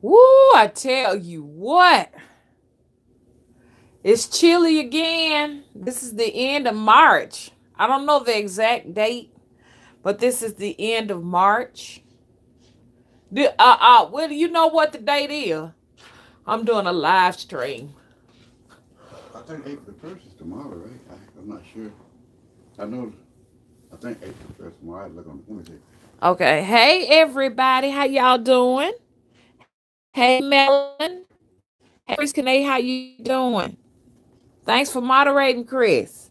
Woo, I tell you what. It's chilly again. This is the end of March. I don't know the exact date, but this is the end of March. Well, you know what the date is? I'm doing a live stream. I think April 1st is tomorrow, right? I'm not sure. I know. I think April 1st tomorrow. I look on. Let me see. Okay. Hey, everybody. How y'all doing? Hey, Melon. Hey, Chris Kane. How you doing? Thanks for moderating, Chris.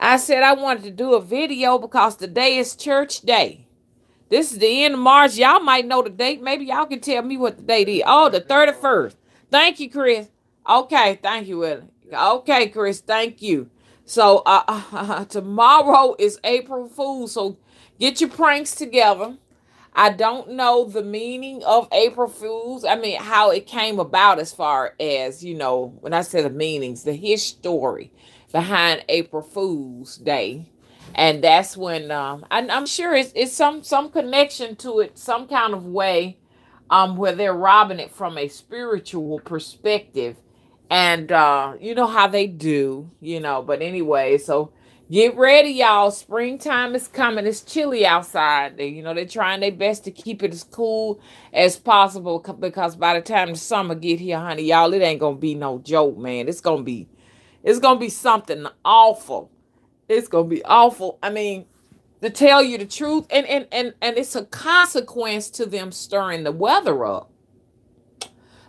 I said I wanted to do a video because today is church day. This is the end of March. Y'all might know the date. Maybe y'all can tell me what the date is. Oh, the 31st. Thank you, Chris. Okay, thank you, Willie. Okay, Chris, thank you. So tomorrow is April Fool's. So get your pranks together. I don't know the meaning of April Fool's. I mean, how it came about as far as, when I say the meanings, the history behind April Fool's Day. And that's when I'm sure it's some connection to it, some kind of way, where they're robbing it from a spiritual perspective. And you know how they do, but anyway, so get ready, y'all. Springtime is coming. It's chilly outside. They're trying their best to keep it as cool as possible because by the time the summer get here, honey, y'all, it ain't gonna be no joke, man. It's gonna be something awful. It's gonna be awful. I mean, to tell you the truth, and it's a consequence to them stirring the weather up,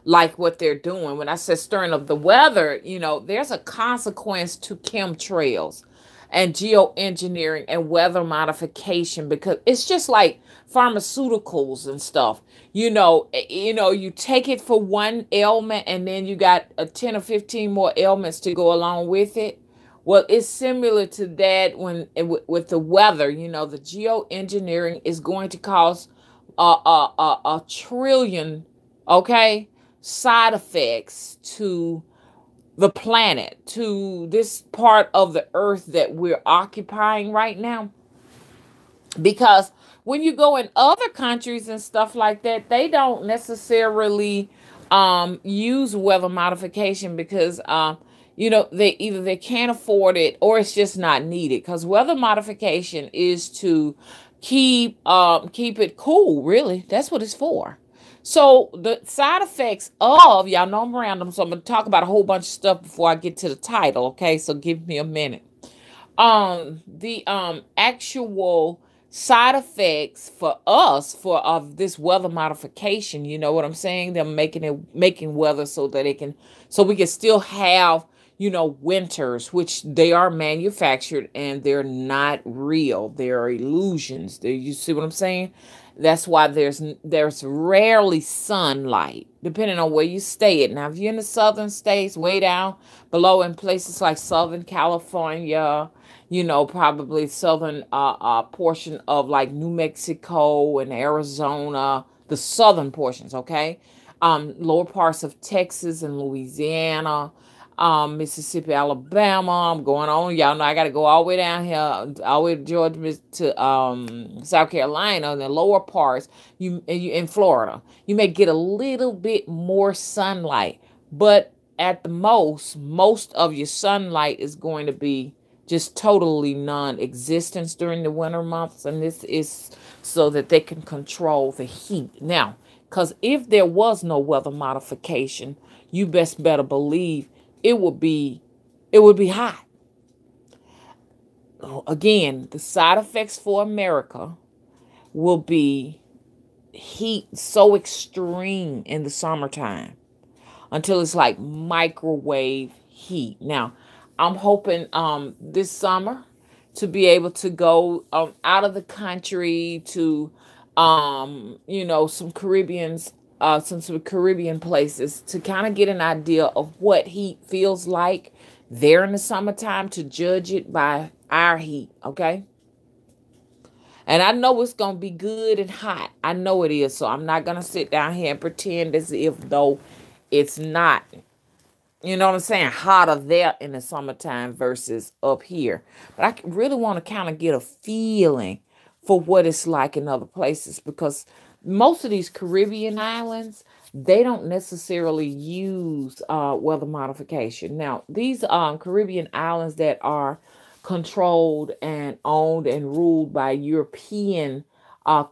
like what they're doing. When I said stirring up the weather, there's a consequence to chemtrails and geoengineering and weather modification, because it's just like pharmaceuticals and stuff. You take it for one ailment and then you got 10 or 15 more ailments to go along with it. Well, it's similar to that when with the weather. The geoengineering is going to cause a trillion, okay, side effects to the planet, to this part of the earth that we're occupying right now. Because when you go in other countries and stuff like that, they don't necessarily use weather modification because they can't afford it, or it's just not needed, because weather modification is to keep it cool. Really, that's what it's for. So the side effects of, y'all know I'm random, so I'm gonna talk about a whole bunch of stuff before I get to the title. Okay, so give me a minute. The actual side effects for us for of this weather modification, you know what I'm saying? They're making weather so that we can still have, winters, which they are manufactured and they're not real. They're illusions. You see what I'm saying? That's why there's rarely sunlight, depending on where you stay at. Now, if you're in the southern states, way down below in places like Southern California, probably southern portion of like New Mexico and Arizona, the southern portions, okay? Lower parts of Texas and Louisiana, Mississippi, Alabama. I'm going on. Y'all know I got to go all the way down here, all the way to Georgia to South Carolina, and the lower parts. You in Florida, you may get a little bit more sunlight, but at the most of your sunlight is going to be just totally non-existence during the winter months, and this is so that they can control the heat. Now, because if there was no weather modification, you better believe it would be hot. Again, the side effects for America will be heat so extreme in the summertime until it's like microwave heat. Now, I'm hoping this summer to be able to go out of the country to some some Caribbean places to kind of get an idea of what heat feels like there in the summertime, to judge it by our heat, okay? And I know it's going to be good and hot. I know it is. So I'm not going to sit down here and pretend as if though it's not. You know what I'm saying? Hotter there in the summertime versus up here. But really want to kind of get a feeling for what it's like in other places, because most of these Caribbean islands, they don't necessarily use weather modification. Now, these Caribbean islands that are controlled and owned and ruled by European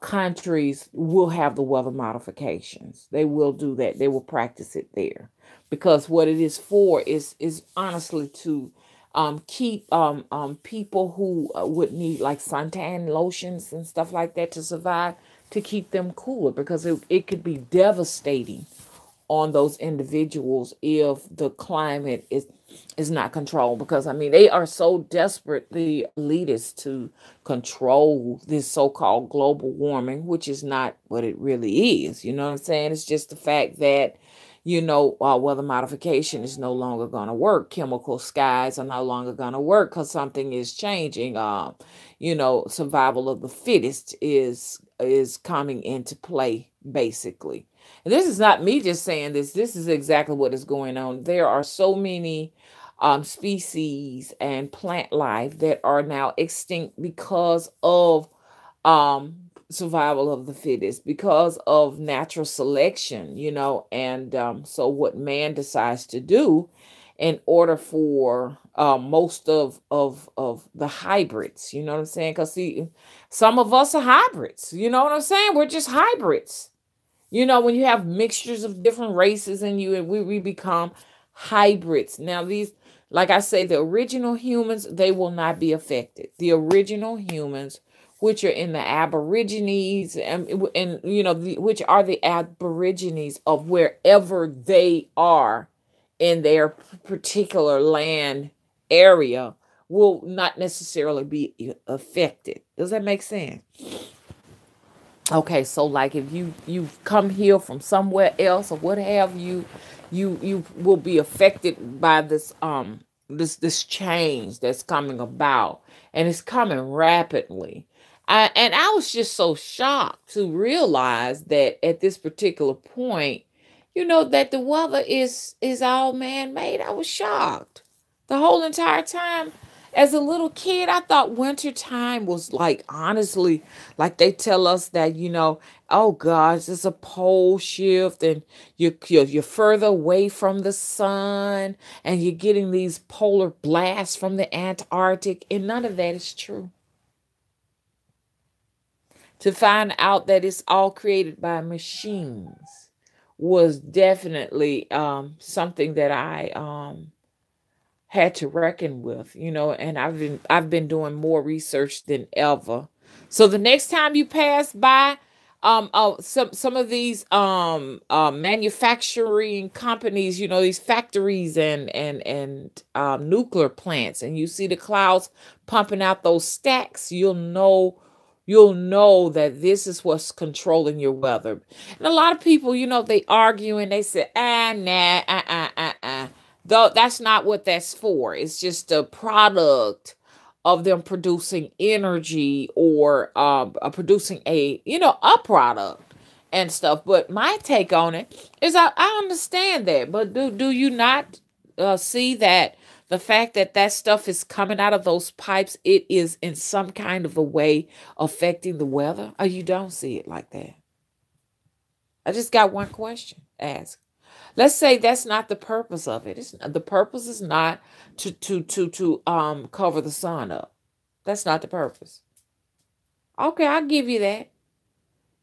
countries will have the weather modifications. They will do that. They will practice it there because what it is for is honestly to keep people who would need like suntan lotions and stuff like that to survive, to keep them cooler, because it could be devastating on those individuals if the climate is not controlled. Because I mean, they are so desperate, the elitists, to control this so-called global warming, which is not what it really is. You know what I'm saying? It's just the fact that, weather modification is no longer going to work. Chemical skies are no longer going to work because something is changing. Survival of the fittest is coming into play, basically. And this is not me just saying this. This is exactly what is going on. There are so many species and plant life that are now extinct because of survival of the fittest, because of natural selection, and so what man decides to do in order for most of the hybrids, you know what I'm saying? Because see, some of us are hybrids, you know what I'm saying? We're just hybrids. When you have mixtures of different races in you, and we become hybrids. Now, these, like I say, the original humans, they will not be affected. The original humans, which are in the Aborigines, and which are the Aborigines of wherever they are in their particular land area, will not necessarily be affected. Does that make sense? Okay, so like if you've come here from somewhere else or what have you, you will be affected by this change that's coming about, and it's coming rapidly. And I was just so shocked to realize that at this particular point, that the weather is all man-made. I was shocked the whole entire time. As a little kid, I thought winter time was like, honestly, like they tell us that, oh gosh, it's a pole shift and you're further away from the sun and you're getting these polar blasts from the Antarctic, and none of that is true. To find out that it's all created by machines was definitely something that I had to reckon with, and I've been doing more research than ever. So the next time you pass by some of these manufacturing companies, these factories and nuclear plants, and you see the clouds pumping out those stacks, you'll know that this is what's controlling your weather. And a lot of people, they argue and they say, nah. Though that's not what that's for. It's just a product of them producing energy or producing a product and stuff. But my take on it is I understand that. But do you not see that the fact that stuff is coming out of those pipes, it is in some kind of a way affecting the weather? Or you don't see it like that? I just got one question to ask. Let's say that's not the purpose of it. The purpose is not to cover the sun up. That's not the purpose. Okay, I'll give you that.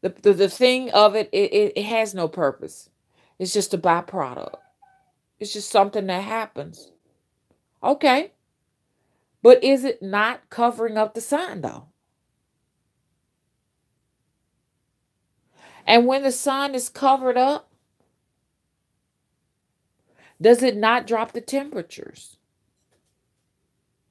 The thing of it has no purpose. It's just a byproduct. It's just something that happens. Okay. But is it not covering up the sun though? And when the sun is covered up, does it not drop the temperatures?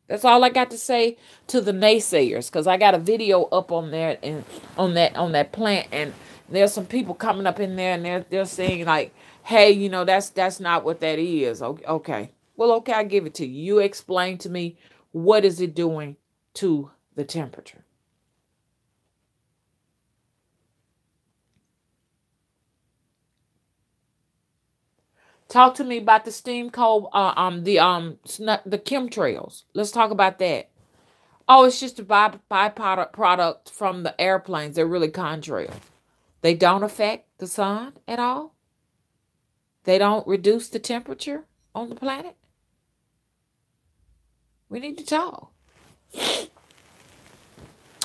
That's all I got to say to the naysayers, because I got a video up on there and on that plant, and there's some people coming up in there and they're saying like, hey, that's not what that is. Okay. Well, okay, I give it to you. You explain to me, what is it doing to the temperature? Talk to me about the steam coal, the chemtrails. Let's talk about that. Oh, it's just a byproduct from the airplanes. They're really contrails. They don't affect the sun at all. They don't reduce the temperature on the planet. We need to talk.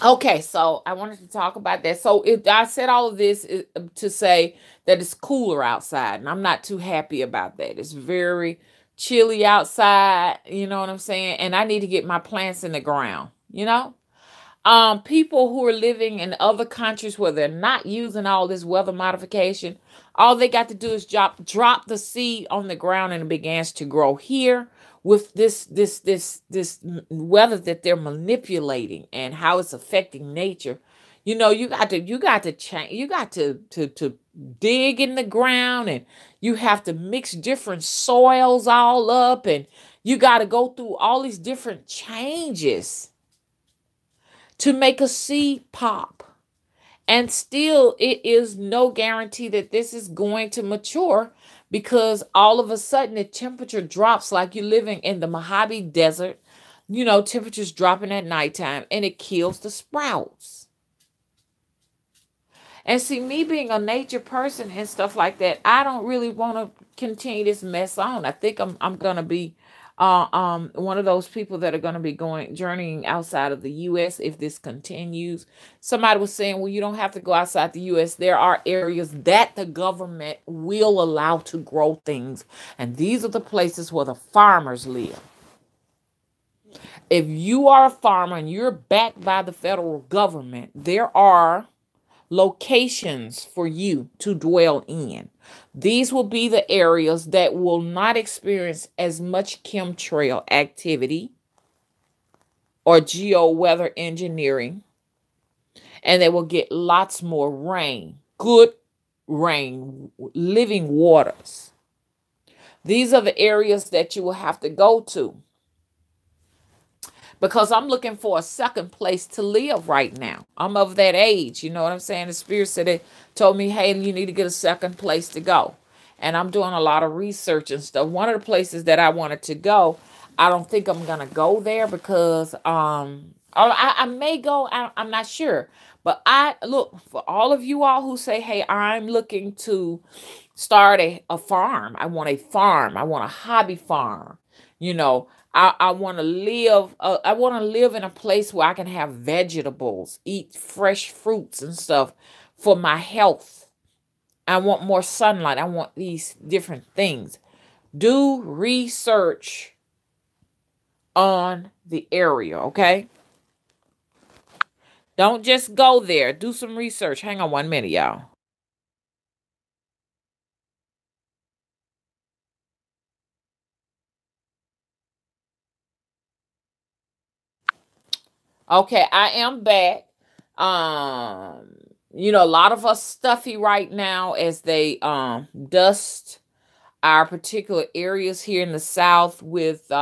Okay, so I wanted to talk about that. So I said all of this to say that it's cooler outside, and I'm not too happy about that. It's very chilly outside, you know what I'm saying? And I need to get my plants in the ground, you know? People who are living in other countries where they're not using all this weather modification, all they got to do is drop the seed on the ground and it begins to grow. Here with this weather that they're manipulating and how it's affecting nature, you know, you got to change, you got to dig in the ground, and you have to mix different soils all up, and you got to go through all these different changes to make a seed pop. And still, it is no guarantee that this is going to mature, because all of a sudden the temperature drops, like you're living in the Mojave Desert. You know, temperatures dropping at nighttime, and it kills the sprouts. And see, me being a nature person and stuff like that, I don't really want to continue this mess on. I think I'm going to be one of those people that are going to be journeying outside of the U.S. if this continues. Somebody was saying, well, you don't have to go outside the U.S. There are areas that the government will allow to grow things, and these are the places where the farmers live. If you are a farmer and you're backed by the federal government, there are locations for you to dwell in. These will be the areas that will not experience as much chemtrail activity or geo-weather engineering, and they will get lots more rain, good rain, living waters. These are the areas that you will have to go to, because I'm looking for a second place to live right now. I'm of that age, you know what I'm saying? The Spirit said, it told me, hey, you need to get a second place to go. And I'm doing a lot of research and stuff. One of the places that I wanted to go, I don't think I'm going to go there, because I may go, I'm not sure. But I look for all of you all who say, hey, I'm looking to start a farm. I want a farm. I want a hobby farm. You know, I want to live. I want to live in a place where I can have vegetables, eat fresh fruits and stuff for my health. I want more sunlight. I want these different things. Do research on the area, okay? Don't just go there. Do some research. Hang on 1 minute, y'all. Okay, I am back. You know, a lot of us stuffy right now as they dust our particular areas here in the South with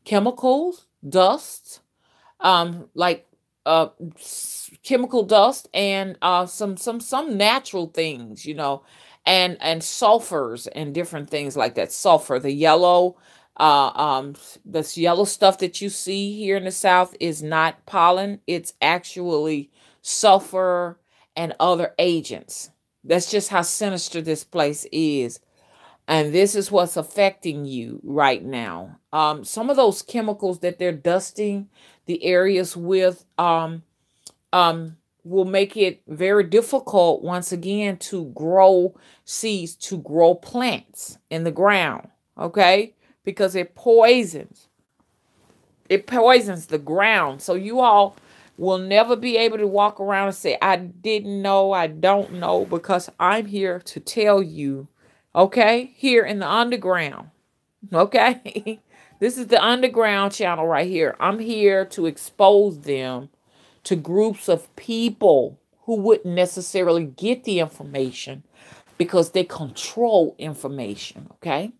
chemicals, dust, like chemical dust, and some natural things, you know, and sulfurs and different things like that. Sulfur, the yellow, this yellow stuff that you see here in the South is not pollen. It's actually sulfur and other agents. That's just how sinister this place is. And this is what's affecting you right now. Some of those chemicals that they're dusting the areas with will make it very difficult, once again, to grow seeds, to grow plants in the ground, okay? Because it poisons the ground. So you all will never be able to walk around and say, I didn't know, I don't know, because I'm here to tell you, okay? Here in the underground, okay? This is the underground channel right here. I'm here to expose them to groups of people who wouldn't necessarily get the information because they control information, okay?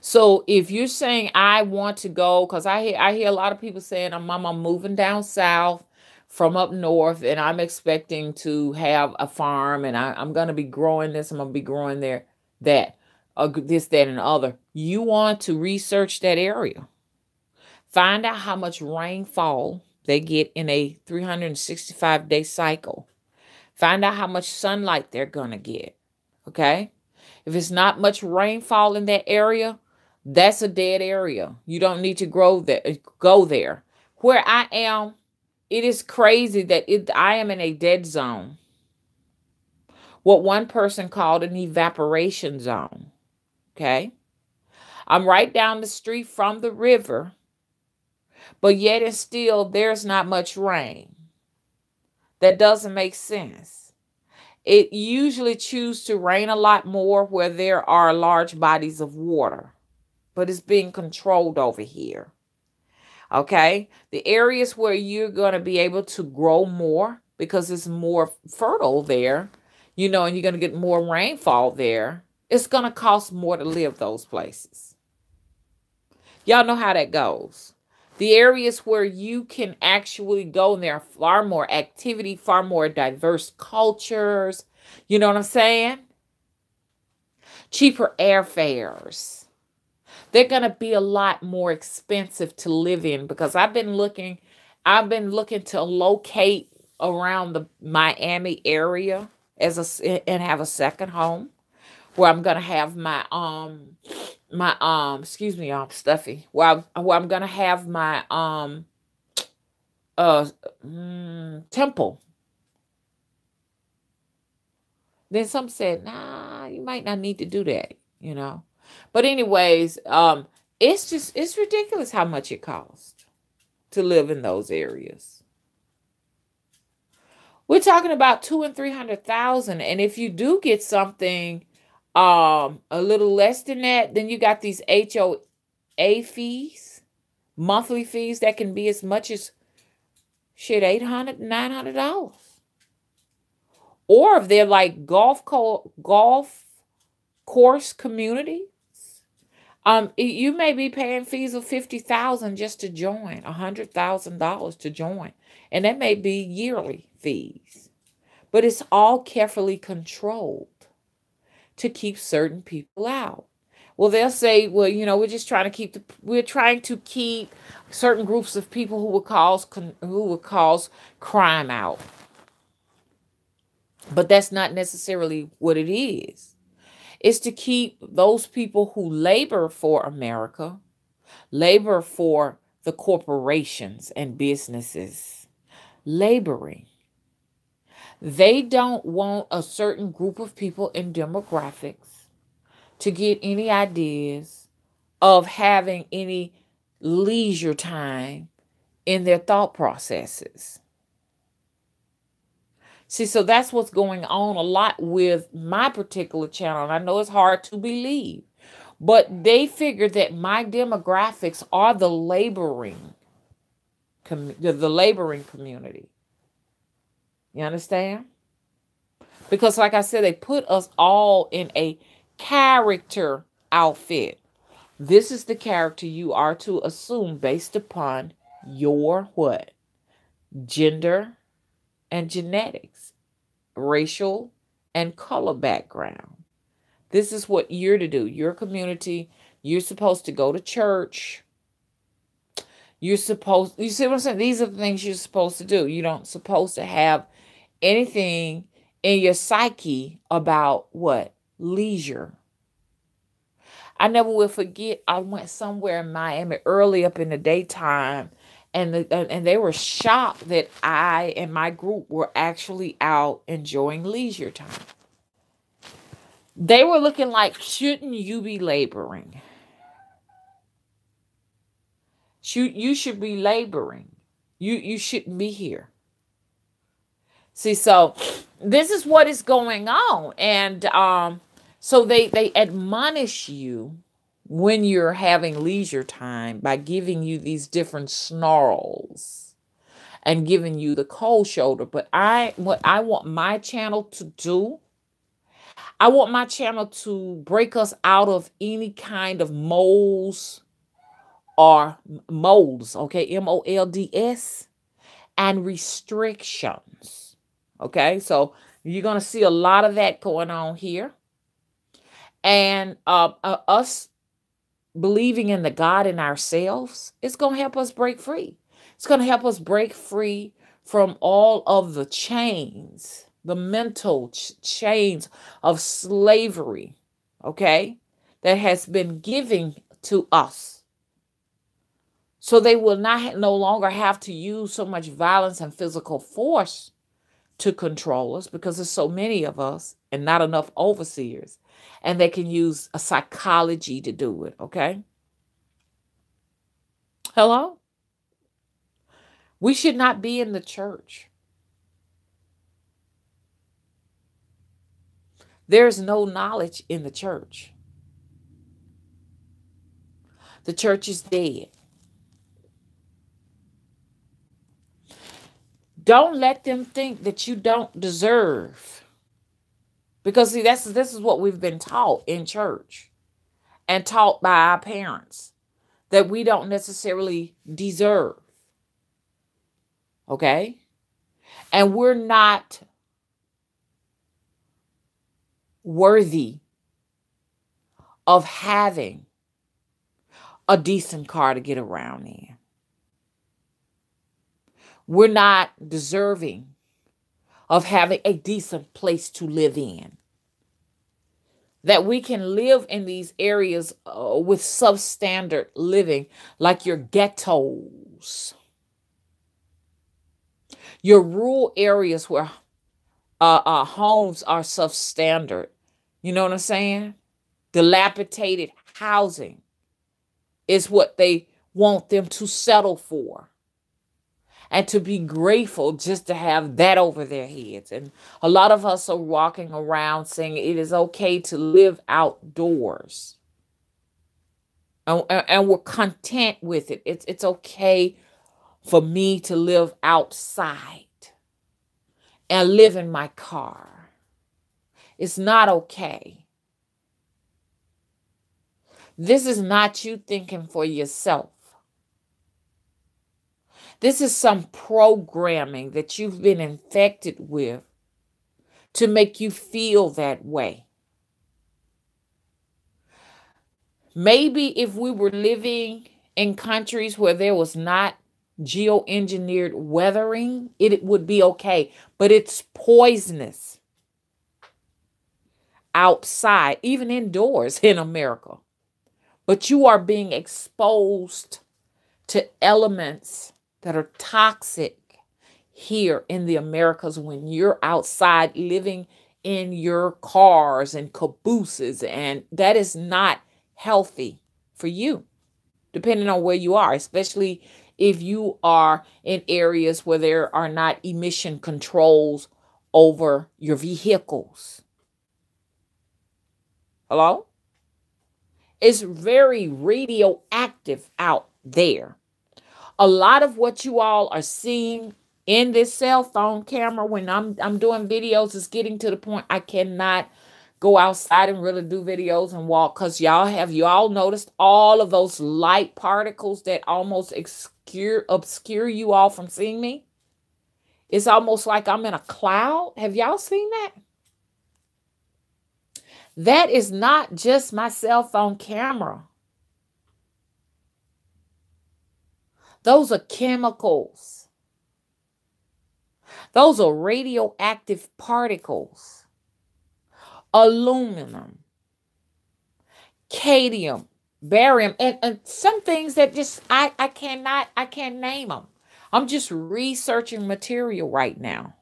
So if you're saying, I want to go, because I hear a lot of people saying, I'm moving down south from up north, and I'm expecting to have a farm, and I'm going to be growing this, I'm going to be growing there, that, this, that, and other. You want to research that area. Find out how much rainfall they get in a 365-day cycle. Find out how much sunlight they're going to get. Okay? If it's not much rainfall in that area, that's a dead area. You don't need to go there. Where I am, it is crazy that I am in a dead zone. What one person called an evaporation zone. Okay? I'm right down the street from the river, but yet and still there's not much rain. That doesn't make sense. It usually chooses to rain a lot more where there are large bodies of water, but it's being controlled over here. Okay? The areas where you're going to be able to grow more because it's more fertile there, and you're going to get more rainfall there, it's going to cost more to live those places. Y'all know how that goes. The areas where you can actually go, and there are far more activity, far more diverse cultures. You know what I'm saying? Cheaper airfares. They're going to be a lot more expensive to live in because I've been looking to locate around the Miami area and have a second home where I'm going to have my excuse me, I'm stuffy. Where I'm going to have my temple. Then some said, nah, you might not need to do that, But anyways, it's ridiculous how much it costs to live in those areas. We're talking about $200,000 and $300,000, and if you do get something a little less than that, then you got these HOA fees, monthly fees that can be as much as $800, $900. Or if they're like golf course communities, you may be paying fees of $50,000 just to join, $100,000 to join, and that may be yearly fees. But it's all carefully controlled to keep certain people out. Well, they'll say, well, we're just trying to keep certain groups of people who would cause crime out. But that's not necessarily what it is. It's to keep those people who labor for America, labor for the corporations and businesses, laboring. They don't want a certain group of people in demographics to get any ideas of having any leisure time in their thought processes. See, so that's what's going on a lot with my particular channel. And I know it's hard to believe, but they figure that my demographics are the laboring community. You understand? Because like I said, they put us all in a character outfit. This is the character you are to assume based upon your what? Gender and genetics, racial and color background. This is what you're to do. Your community, you're supposed to go to church. You see what I'm saying? These are the things you're supposed to do. You don't supposed to have anything in your psyche about what? Leisure. I never will forget, I went somewhere in Miami early up in the daytime, and they were shocked that I and my group were actually out enjoying leisure time. They were looking like, shouldn't you be laboring? You should be laboring. You shouldn't be here. See, so this is what is going on. And so they admonish you when you're having leisure time by giving you these different snarls and giving you the cold shoulder. But what I want my channel to do, I want my channel to break us out of any kind of molds, okay, MOLDS, and restrictions. Okay, so you're going to see a lot of that going on here. And us believing in the God in ourselves, it's going to help us break free. It's going to help us break free from all of the chains the mental chains of slavery, okay, that has been given to us. So they will no longer have to use so much violence and physical force to control us, because there's so many of us and not enough overseers. And they can use a psychology to do it, okay? Hello? We should not be in the church. There's no knowledge in the church. The church is dead. Don't let them think that you don't deserve. Because see, this is what we've been taught in church and taught by our parents, that we don't necessarily deserve. Okay? And we're not worthy of having a decent car to get around in. We're not deserving of having a decent place to live in. That we can live in these areas with substandard living, like your ghettos, your rural areas where homes are substandard. You know what I'm saying? Dilapidated housing is what they want them to settle for. And to be grateful just to have that over their heads. And a lot of us are walking around saying it is okay to live outdoors. And we're content with it. It's okay for me to live outside and live in my car. It's not okay. This is not you thinking for yourself. This is some programming that you've been infected with to make you feel that way. Maybe if we were living in countries where there was not geoengineered weathering, it would be okay. But it's poisonous outside, even indoors in America. But you are being exposed to elements that are toxic here in the Americas when you're outside living in your cars and cabooses, and that is not healthy for you, depending on where you are, especially if you are in areas where there are not emission controls over your vehicles. Hello? It's very radioactive out there. A lot of what you all are seeing in this cell phone camera when I'm doing videos is getting to the point I cannot go outside and really do videos and walk, because y'all noticed all of those light particles that almost obscure you all from seeing me? It's almost like I'm in a cloud. Have y'all seen that? That is not just my cell phone camera. Those are chemicals. Those are radioactive particles. Aluminum, cadmium, barium, and some things that just I can't name them. I'm just researching material right now.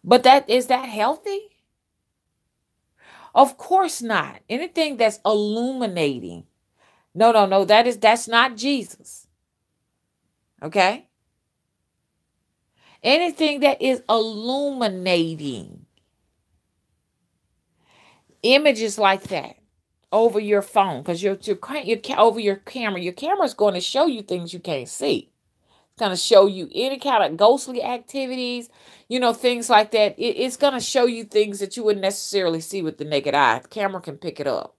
But is that healthy? Of course not. Anything that's illuminating. No, that's not Jesus. Okay? Anything that is illuminating. Images like that over your phone, because over your camera is going to show you things you can't see. It's going to show you any kind of ghostly activities, things like that. It's going to show you things that you wouldn't necessarily see with the naked eye. The camera can pick it up.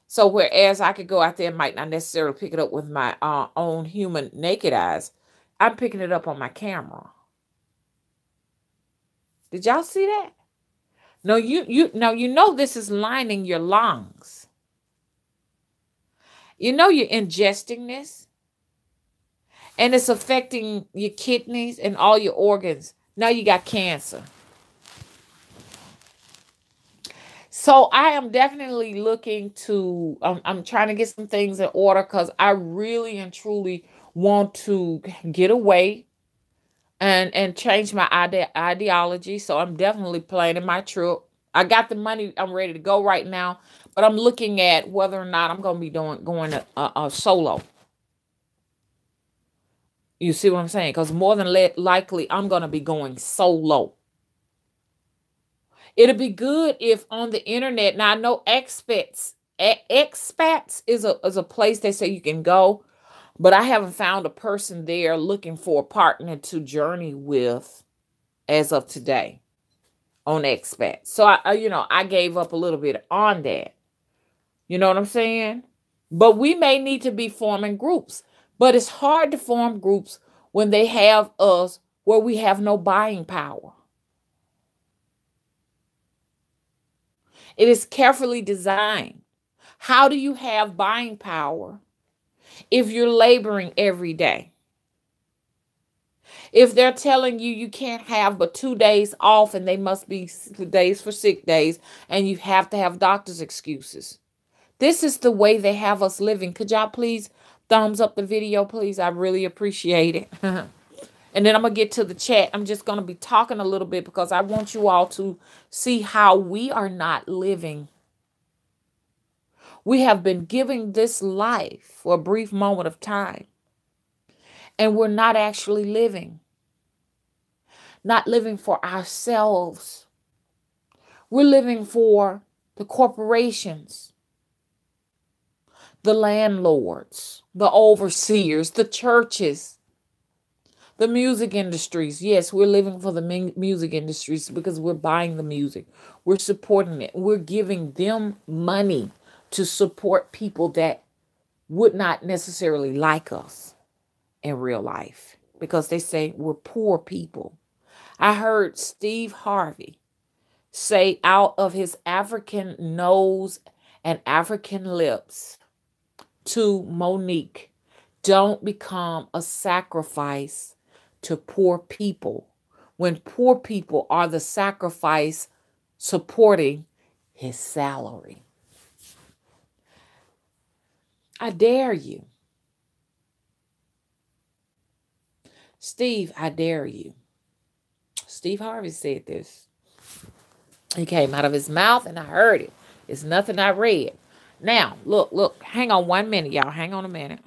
So whereas I could go out there and might not necessarily pick it up with my own human naked eyes, I'm picking it up on my camera. Did y'all see that? No, you know this is lining your lungs. You're ingesting this. And it's affecting your kidneys and all your organs. Now you got cancer. So I am definitely looking to, I'm trying to get some things in order because I really and truly want to get away and change my ideology. So I'm definitely planning my trip. I got the money. I'm ready to go right now, but I'm looking at whether or not I'm going to be going solo. You see what I'm saying? Because more than likely, I'm going to be going solo. It'll be good if on the internet. Now I know expats is a place they say you can go, but I haven't found a person there looking for a partner to journey with as of today on expat. So I gave up a little bit on that. You know what I'm saying? But we may need to be forming groups. But it's hard to form groups when they have us where we have no buying power. It is carefully designed. How do you have buying power if you're laboring every day? If they're telling you you can't have but 2 days off and they must be days for sick days and you have to have doctor's excuses. This is the way they have us living. Could y'all please thumbs up the video, please? I really appreciate it. And then I'm going to get to the chat. I'm just going to be talking a little bit because I want you all to see how we are not living. We have been giving this life for a brief moment of time. And we're not actually living. Not living for ourselves. We're living for the corporations, the landlords, the overseers, the churches, the music industries. Yes, we're living for the music industries because we're buying the music. We're supporting it. We're giving them money to support people that would not necessarily like us in real life because they say we're poor people. I heard Steve Harvey say out of his African nose and African lips to Monique, don't become a sacrifice to poor people when poor people are the sacrifice supporting his salary. I dare you. Steve, I dare you. Steve Harvey said this. He came out of his mouth and I heard it. It's nothing I read. Now, look. Hang on 1 minute, y'all. Hang on a minute.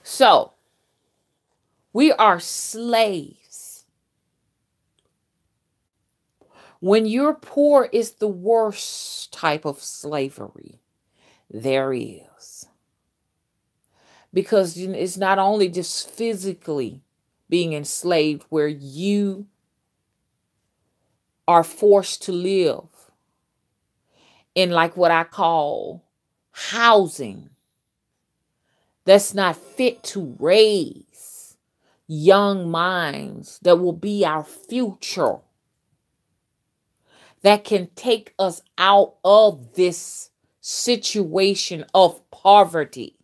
So, we are slaves. When you're poor, it's the worst type of slavery there is. Because it's not only just physically being enslaved where you are forced to live in like what I call housing that's not fit to raise young minds that will be our future, that can take us out of this situation of poverty.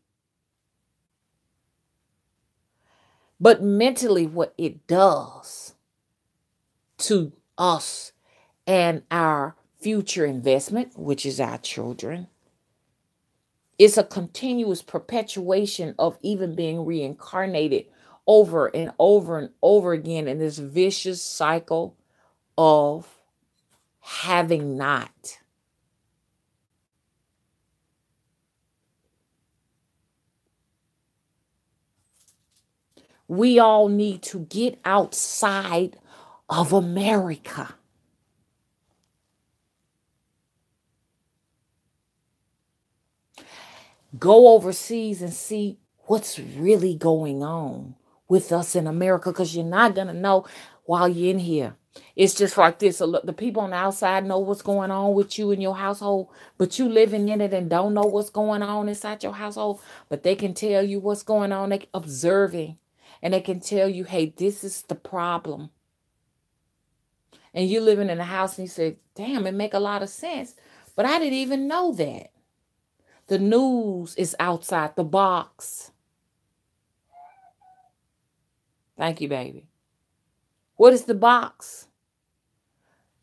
But mentally, what it does to us and our future investment, which is our children, it's a continuous perpetuation of even being reincarnated over and over and over again in this vicious cycle of having not. We all need to get outside of America. Go overseas and see what's really going on with us in America, because you're not going to know while you're in here. It's just like this. The people on the outside know what's going on with you in your household, but you living in it and don't know what's going on inside your household. But they can tell you what's going on. They're observing, and they can tell you, hey, this is the problem. And you're living in a house and you say, damn, it make a lot of sense. But I didn't even know that. The news is outside the box. Thank you, baby. What is the box?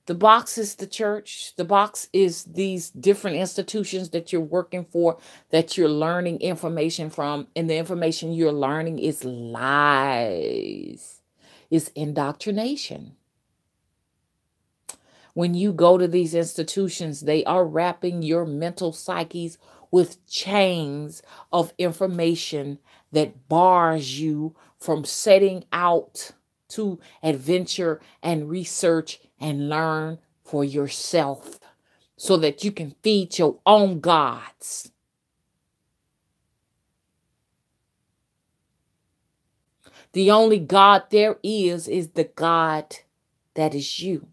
The box is the church. The box is these different institutions that you're working for, that you're learning information from. And the information you're learning is lies, is indoctrination. When you go to these institutions, they are wrapping your mental psyches with chains of information that bars you from setting out to adventure and research and learn for yourself so that you can feed your own gods. The only God there is the God that is you.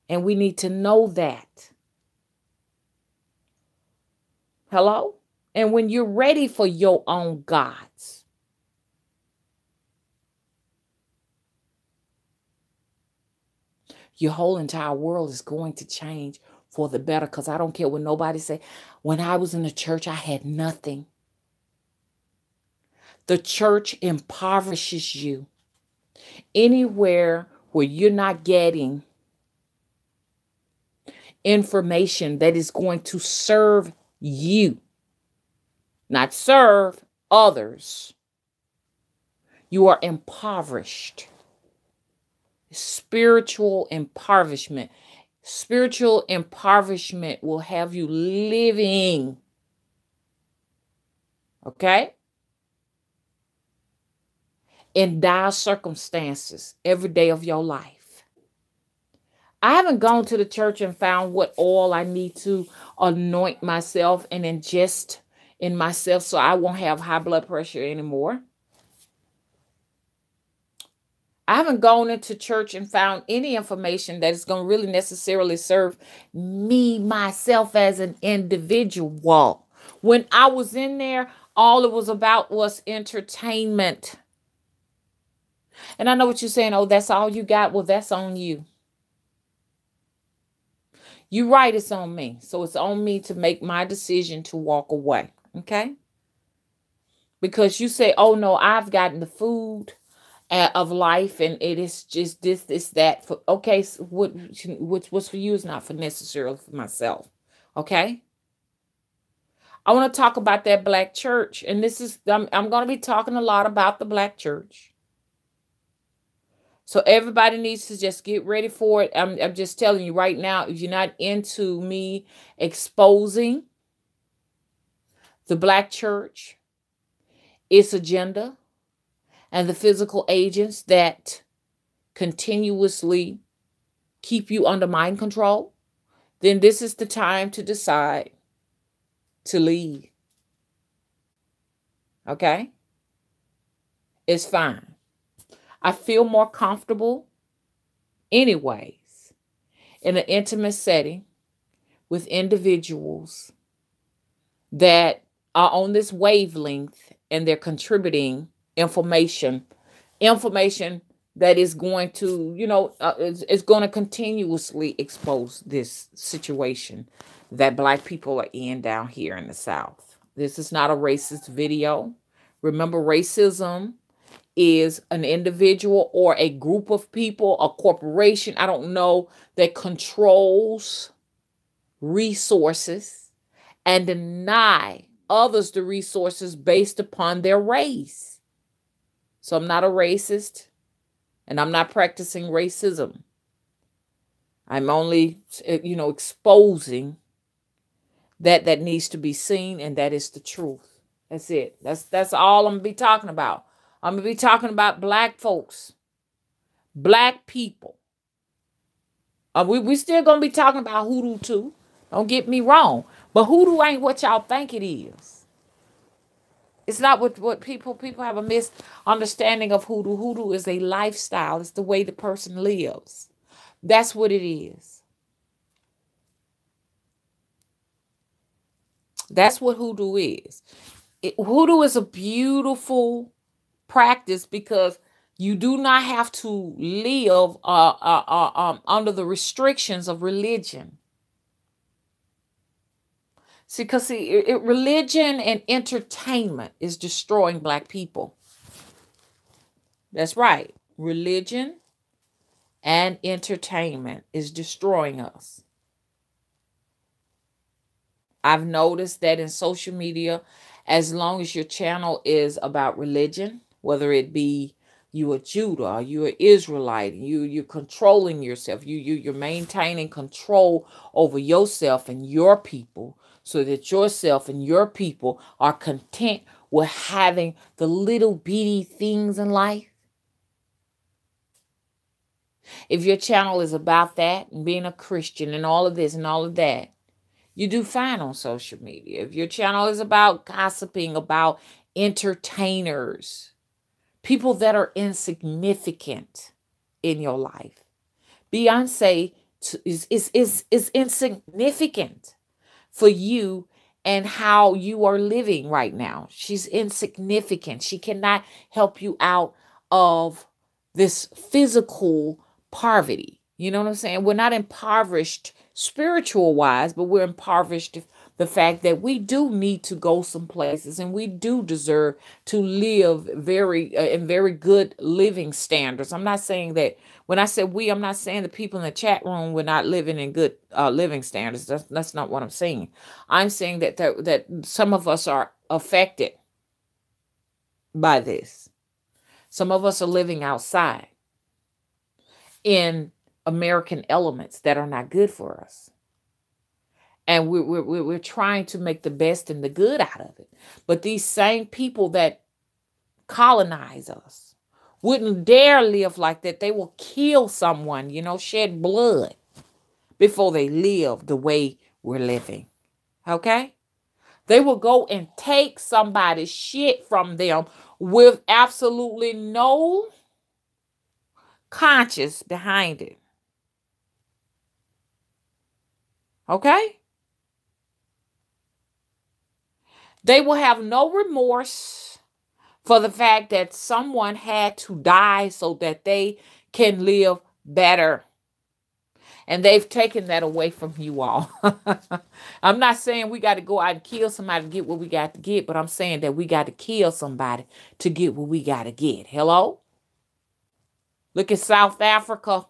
And we need to know that. Hello? And when you're ready for your own gods, your whole entire world is going to change for the better. Because I don't care what nobody say. When I was in the church, I had nothing. The church impoverishes you. Anywhere where you're not getting information that is going to serve you, not serve others, you are impoverished. Spiritual impoverishment. Spiritual impoverishment will have you living, okay, in dire circumstances every day of your life. I haven't gone to the church and found what oil I need to anoint myself and ingest in myself so I won't have high blood pressure anymore. I haven't gone into church and found any information that is going to really necessarily serve me, myself as an individual. When I was in there, all it was about was entertainment. And I know what you're saying. Oh, that's all you got. Well, that's on you. You're right, it's on me. So it's on me to make my decision to walk away. Okay? Because you say, oh, no, I've gotten the food of life and it is just this, that. Okay, so what's for you is not for necessarily for myself. Okay? I want to talk about that black church. And this is, I'm going to be talking a lot about the black church. So everybody needs to just get ready for it. I'm just telling you right now, if you're not into me exposing the black church, its agenda, and the physical agents that continuously keep you under mind control, then this is the time to decide to leave. Okay? It's fine. I feel more comfortable anyways in an intimate setting with individuals that are on this wavelength and they're contributing information that is going to, it's going to continuously expose this situation that black people are in down here in the South. This is not a racist video. Remember, racism is an individual or a group of people, a corporation, I don't know, that controls resources and deny others the resources based upon their race. So I'm not a racist and I'm not practicing racism. I'm only, exposing that needs to be seen, and that is the truth. That's it. That's all I'm going to be talking about. I'm going to be talking about black folks, black people. We still going to be talking about hoodoo too. Don't get me wrong. But hoodoo ain't what y'all think it is. It's not what people have a misunderstanding of hoodoo. Hoodoo is a lifestyle. It's the way the person lives. That's what it is. That's what hoodoo is. Hoodoo is a beautiful practice because you do not have to live under the restrictions of religion. See, because religion and entertainment is destroying black people. That's right. Religion and entertainment is destroying us. I've noticed that in social media, as long as your channel is about religion, whether it be you a Judah, or you an Israelite, you're controlling yourself, you're maintaining control over yourself and your people, so that yourself and your people are content with having the little bitty things in life. If your channel is about that and being a Christian and all of this and all of that, you do fine on social media. If your channel is about gossiping, about entertainers, people that are insignificant in your life. Beyonce is insignificant for you and how you are living right now. She's insignificant. She cannot help you out of this physical poverty. You know what I'm saying? We're not impoverished spiritual wise, but we're impoverished the fact that we do need to go some places and we do deserve to live in very good living standards. I'm not saying that when I say we, I'm not saying the people in the chat room we're not living in good living standards. That's not what I'm saying. I'm saying that some of us are affected by this. Some of us are living outside in American elements that are not good for us. And we're trying to make the best and the good out of it. But these same people that colonize us wouldn't dare live like that. They will kill someone, shed blood before they live the way we're living. Okay? They will go and take somebody's shit from them with absolutely no conscience behind it. Okay? They will have no remorse for the fact that someone had to die so that they can live better. And they've taken that away from you all. I'm not saying we got to go out and kill somebody to get what we got to get, but I'm saying that we got to kill somebody to get what we got to get. Hello? Look at South Africa.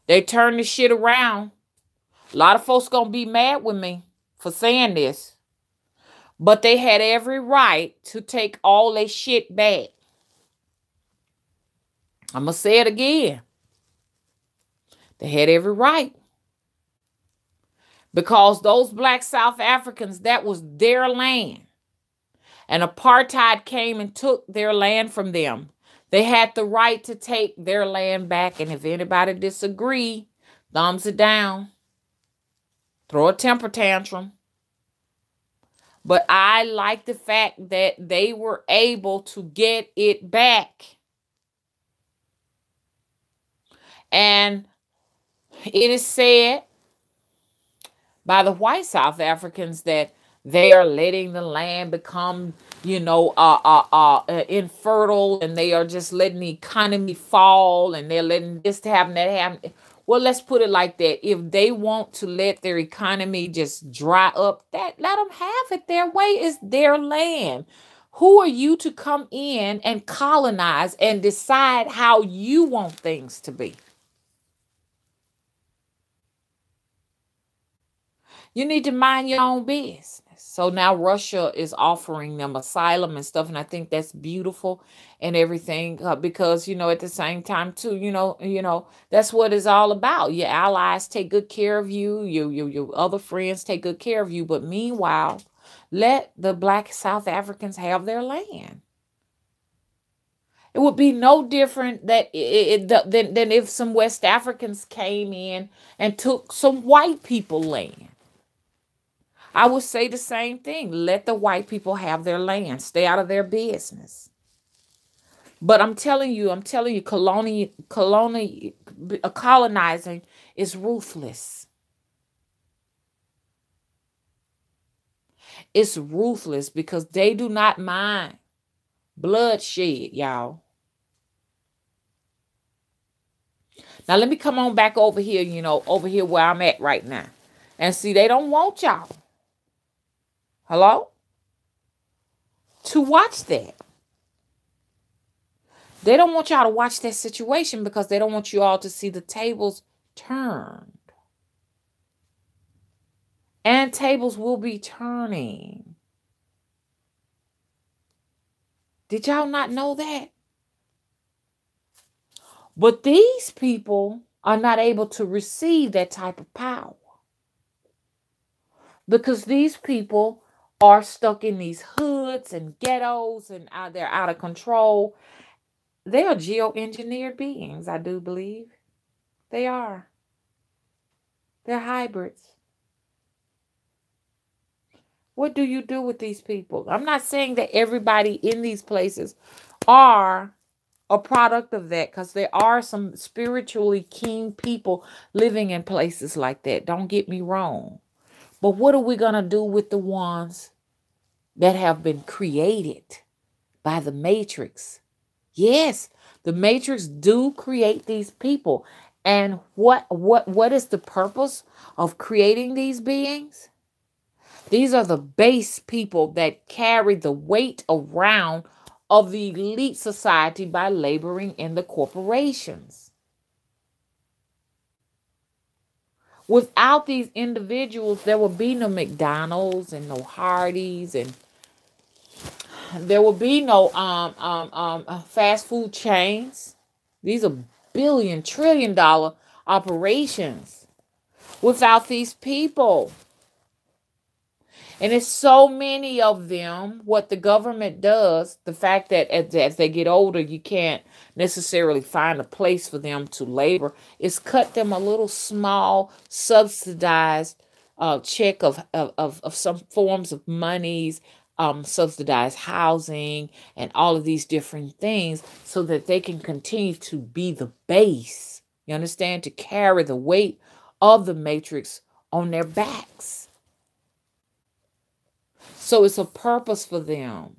They turned this shit around. A lot of folks going to be mad with me for saying this. But they had every right to take all their shit back. I'm going to say it again. They had every right. Because those black South Africans, that was their land. And apartheid came and took their land from them. They had the right to take their land back. And if anybody disagree, thumbs it down. Throw a temper tantrum. But I like the fact that they were able to get it back. And it is said by the white South Africans that they are letting the land become, infertile, and they are just letting the economy fall, and they're letting this happen, that happen. Well, let's put it like that. If they want to let their economy just dry up, let them have it their way. It's their land. Who are you to come in and colonize and decide how you want things to be? You need to mind your own business. So now Russia is offering them asylum and stuff. And I think that's beautiful and everything because, at the same time, too, that's what it's all about. Your allies take good care of you. Your other friends take good care of you. But meanwhile, let the black South Africans have their land. It would be no different than if some West Africans came in and took some white people land. I would say the same thing. Let the white people have their land. Stay out of their business. But I'm telling you, colonizing is ruthless. It's ruthless because they do not mind bloodshed, y'all. Now, let me come on back over here, over here where I'm at right now. And see, they don't want y'all. Hello? To watch that. They don't want y'all to watch that situation because they don't want you all to see the tables turned. And tables will be turning. Did y'all not know that? But these people are not able to receive that type of power. Because these people are stuck in these hoods and ghettos and they're out of control. They are geoengineered beings, I do believe. They are. They're hybrids. What do you do with these people? I'm not saying that everybody in these places are a product of that, because there are some spiritually keen people living in places like that. Don't get me wrong. But what are we going to do with the ones that have been created by the Matrix? Yes, the Matrix do create these people. And what is the purpose of creating these beings? These are the base people that carry the weight around of the elite society by laboring in the corporations. Without these individuals, there will be no McDonald's and no Hardee's, and there will be no fast food chains. These are billion, trillion dollar operations without these people. And it's so many of them. What the government does, the fact that as they get older, you can't necessarily find a place for them to labor, is cut them a little small subsidized check of some forms of monies, subsidized housing, and all of these different things, so that they can continue to be the base. You understand? To carry the weight of the Matrix on their backs. So it's a purpose for them.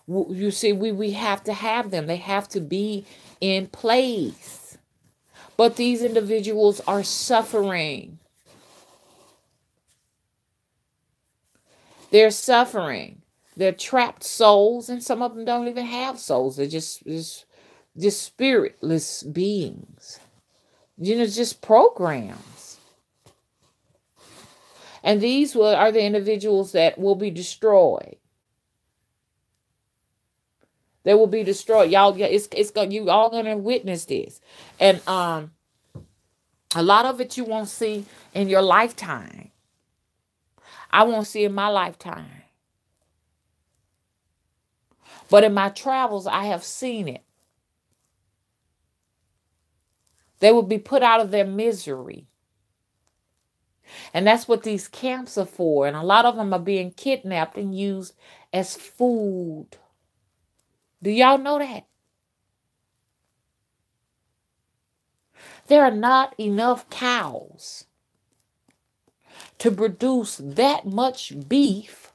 You see, we have to have them. They have to be in place. But these individuals are suffering. They're suffering. They're trapped souls, and some of them don't even have souls. They're just spiritless beings. Just programs. And these are the individuals that will be destroyed. They will be destroyed. Y'all, you all gonna witness this. And a lot of it you won't see in your lifetime. I won't see in my lifetime. But in my travels, I have seen it. They will be put out of their misery. And that's what these camps are for. And a lot of them are being kidnapped and used as food. Do y'all know that? There are not enough cows to produce that much beef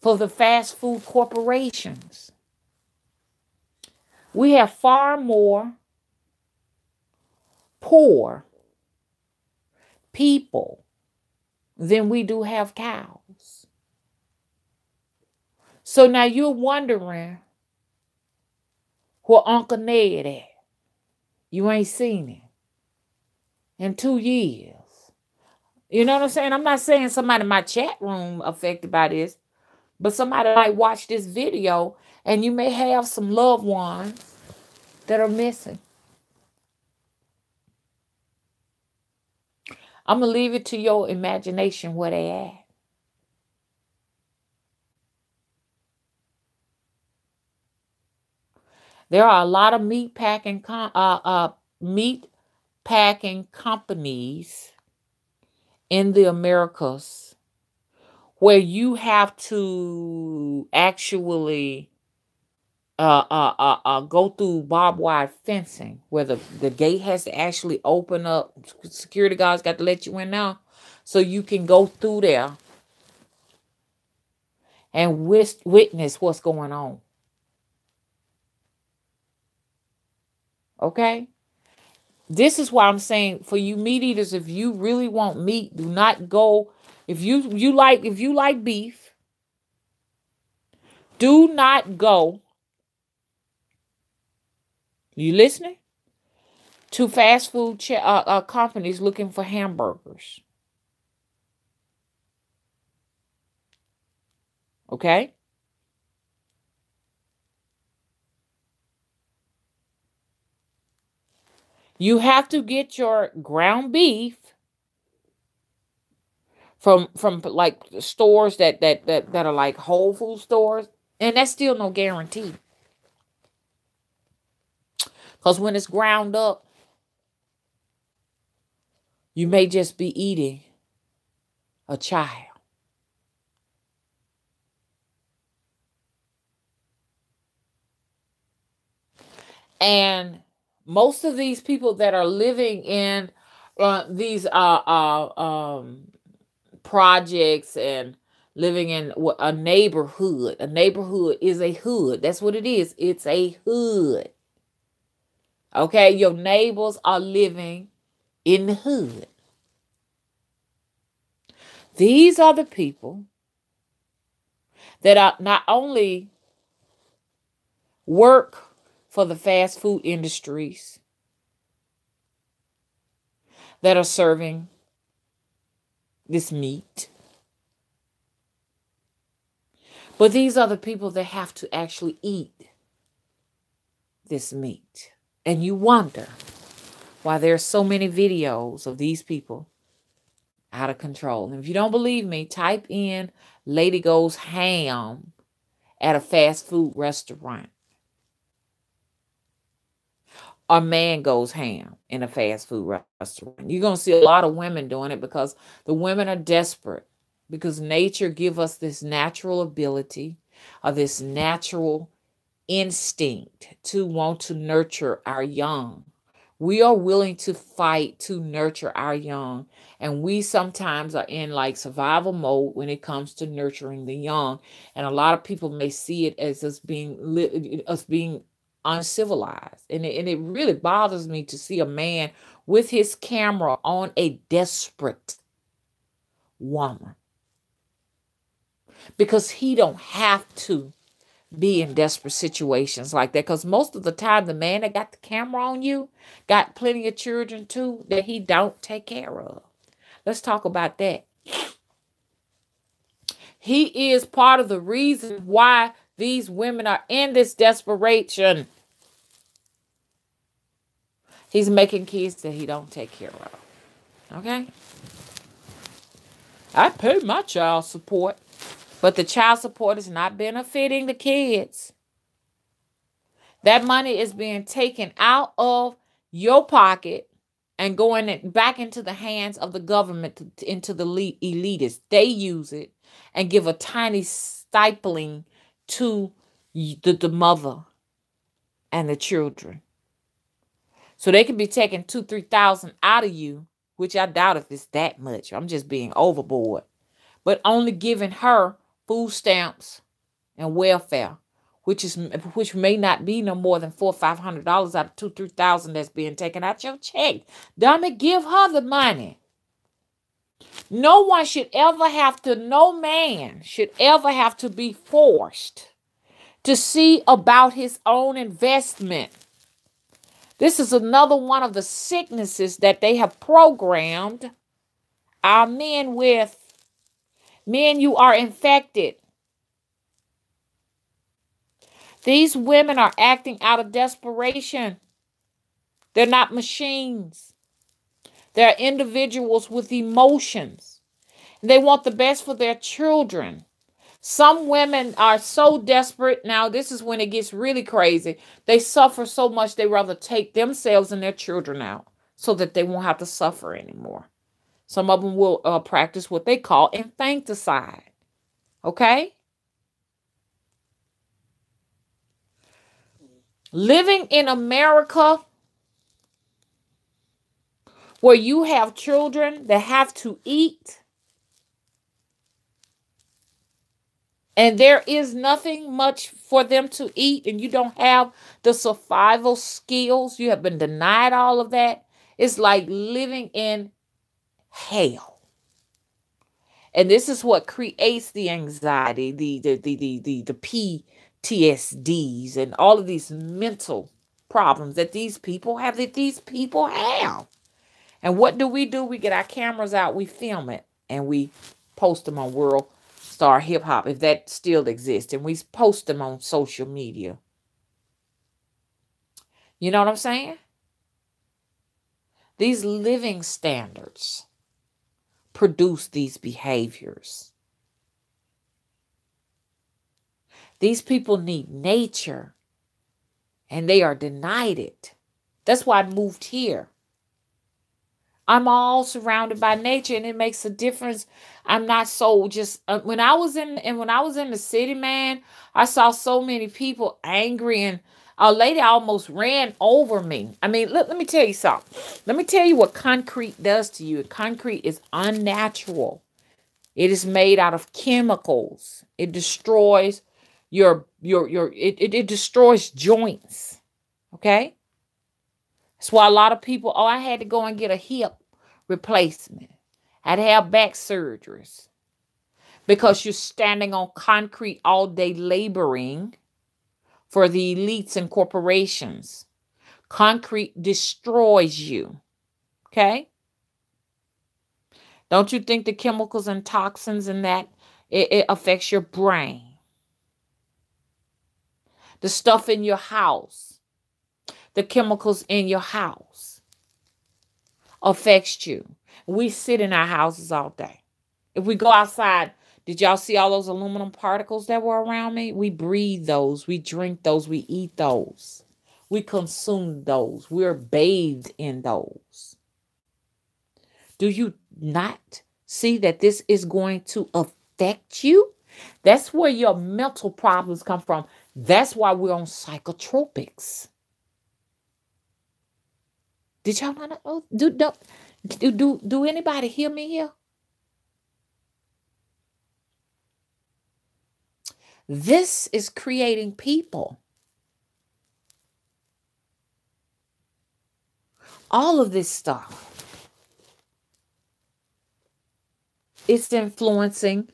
for the fast food corporations. We have far more poor people than we do have cows. So now you're wondering where Uncle Ned at. You ain't seen him in 2 years. You know what I'm saying? I'm not saying somebody in my chat room affected by this, but somebody might watch this video and you may have some loved ones that are missing. I'm going to leave it to your imagination where they at. There are a lot of meat packing companies in the Americas where you have to actually go through barbed wire fencing, where the gate has to actually open up. Security guards got to let you in now, so you can go through there and witness what's going on. Okay? This is why I'm saying for you meat eaters, if you really want meat, do not go. If you like beef, do not go. You listening? To fast food companies looking for hamburgers. Okay? You have to get your ground beef from like stores that are like Whole Food stores, and that's still no guarantee. Because when it's ground up, you may just be eating a child. And most of these people that are living in these projects and living in a neighborhood. A neighborhood is a hood. That's what it is. It's a hood. Okay, your neighbors are living in the hood. These are the people that are not only work for the fast food industries that are serving this meat, but these are the people that have to actually eat this meat. And you wonder why there's so many videos of these people out of control. And if you don't believe me, type in Lady Goes Ham at a fast food restaurant. Or man goes ham in a fast food restaurant. You're going to see a lot of women doing it because the women are desperate. Because nature give us this natural ability or this natural instinct to want to nurture our young. We are willing to fight to nurture our young. And we sometimes are in like survival mode when it comes to nurturing the young. And a lot of people may see it as us being uncivilized. And it really bothers me to see a man with his camera on a desperate woman. Because he don't have to be in desperate situations like that. Because most of the time, the man that got the camera on you got plenty of children too that he don't take care of. Let's talk about that. He is part of the reason why these women are in this desperation. He's making kids that he don't take care of. Okay? I pay my child support. But the child support is not benefiting the kids. That money is being taken out of your pocket and going back into the hands of the government, into the elitists. They use it and give a tiny stippling to the mother and the children. So they can be taking $2,000-3,000 out of you, which I doubt if it's that much. I'm just being overboard. But only giving her food stamps and welfare, which may not be no more than $400 or $500 out of $2,000-3,000 that's being taken out your check. Dummy, give her the money. No man should ever have to be forced to see about his own investment. This is another one of the sicknesses that they have programmed our men with. Men, you are infected. These women are acting out of desperation. They're not machines. They're individuals with emotions. They want the best for their children. Some women are so desperate. Now, this is when it gets really crazy. They suffer so much, they rather take themselves and their children out so that they won't have to suffer anymore. Some of them will practice what they call infanticide. Okay? Living in America where you have children that have to eat and there is nothing much for them to eat and you don't have the survival skills, you have been denied all of that, It's like living in hell. And this is what creates the anxiety, the PTSDs, and all of these mental problems that these people have, And what do? We get our cameras out, we film it, and we post them on World Star Hip Hop, if that still exists, and we post them on social media. You know what I'm saying? These living standards produce these behaviors. These people need nature, and they are denied it. That's why I moved here. I'm all surrounded by nature, and it makes a difference. I'm not so just when I was in the city, man, I saw so many people angry, and a lady almost ran over me. I mean, let me tell you something. Let me tell you what concrete does to you. Concrete is unnatural. It is made out of chemicals. It destroys it destroys joints. Okay? That's why a lot of people, I had to go and get a hip replacement. I had to have back surgeries. Because you're standing on concrete all day laboring for the elites and corporations. Concrete destroys you. Okay? Don't you think the chemicals and toxins and that, it affects your brain? The stuff in your house, the chemicals in your house affects you. We sit in our houses all day. If we go outside, did y'all see all those aluminum particles that were around me? We breathe those. We drink those. We eat those. We consume those. We're bathed in those. Do you not see that this is going to affect you? That's where your mental problems come from. That's why we're on psychotropics. Did y'all not know? Do anybody hear me here? This is creating people. All of this stuff. It's influencing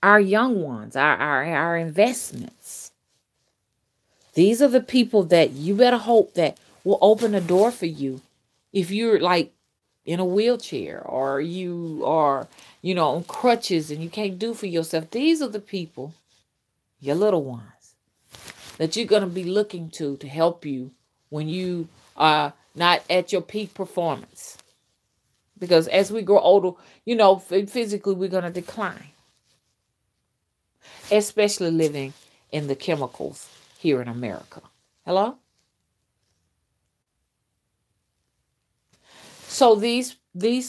our young ones, our investments. These are the people that you better hope that will open a door for you if you're like in a wheelchair or you are, on crutches and you can't do for yourself. These are the people, your little ones, that you're going to be looking to help you when you are not at your peak performance. Because as we grow older, physically we're going to decline. Especially living in the chemicals here in America. Hello? So these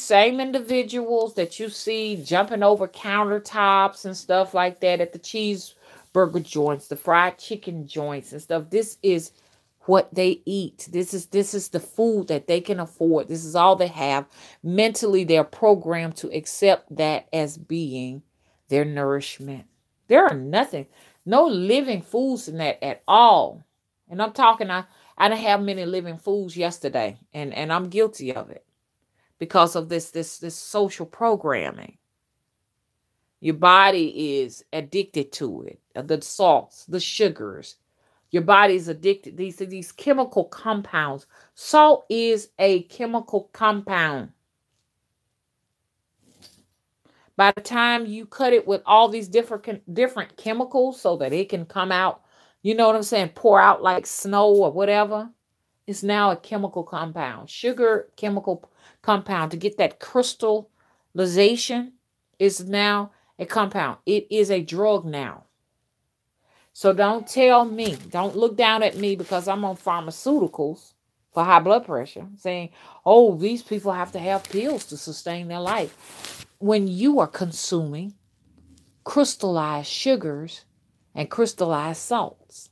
same individuals that you see jumping over countertops and stuff like that at the cheeseburger joints, the fried chicken joints and stuff, this is what they eat. This is the food that they can afford. This is all they have. Mentally, they're programmed to accept that as being their nourishment. There are no living foods in that at all. And I'm talking, I didn't have many living foods yesterday, and I'm guilty of it because of this social programming. Your body is addicted to it, the salts, the sugars. Your body is addicted. These chemical compounds. Salt is a chemical compound. By the time you cut it with all these different chemicals so that it can come out, you know what I'm saying, pour out like snow or whatever, it's now a chemical compound. Sugar chemical compound to get that crystallization is now a compound. It is a drug now. So don't tell me, don't look down at me because I'm on pharmaceuticals for high blood pressure, saying, oh, these people have to have pills to sustain their life. When you are consuming crystallized sugars and crystallized salts,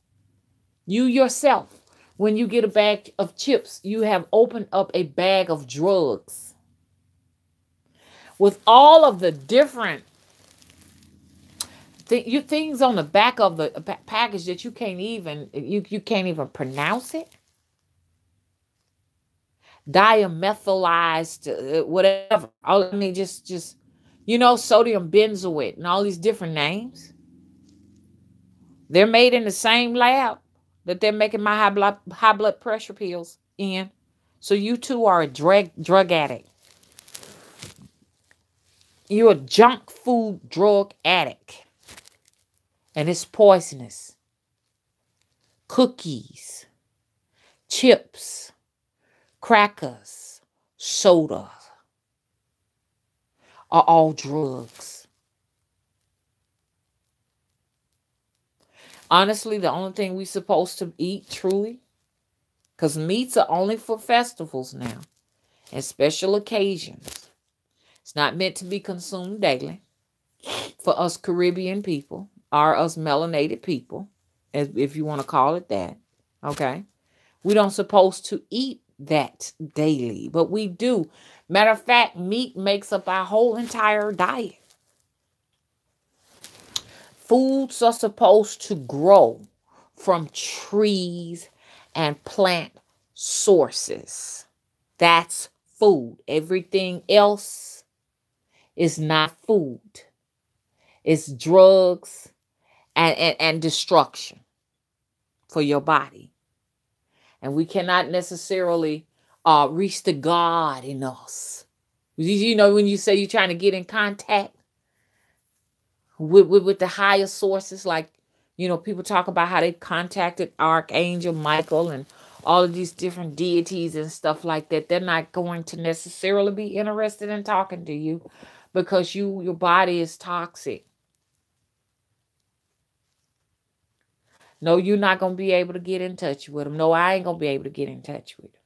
you yourself, when you get a bag of chips, you have opened up a bag of drugs with all of the different things on the back of the package that you can't even pronounce it. diamethylized, whatever. I mean, just, sodium benzoate and all these different names. They're made in the same lab that they're making my high blood pressure pills in. So you too are a drug addict. You're a junk food drug addict. And it's poisonous. Cookies, chips, crackers, soda are all drugs. Honestly, the only thing we're supposed to eat truly, because meats are only for festivals now and special occasions. It's not meant to be consumed daily for us Caribbean people or us melanated people, if you want to call it that. Okay. We don't supposed to eat that daily, but we do. Matter of fact, meat makes up our whole entire diet. Foods are supposed to grow from trees and plant sources. That's food. Everything else is not food. It's drugs and destruction for your body. And we cannot necessarily reach the God in us. You know, when you say you're trying to get in contact with the higher sources, like, people talk about how they contacted Archangel Michael and all of these different deities and stuff like that. They're not going to necessarily be interested in talking to you because your body is toxic. No, you're not going to be able to get in touch with them. No, I ain't going to be able to get in touch with them.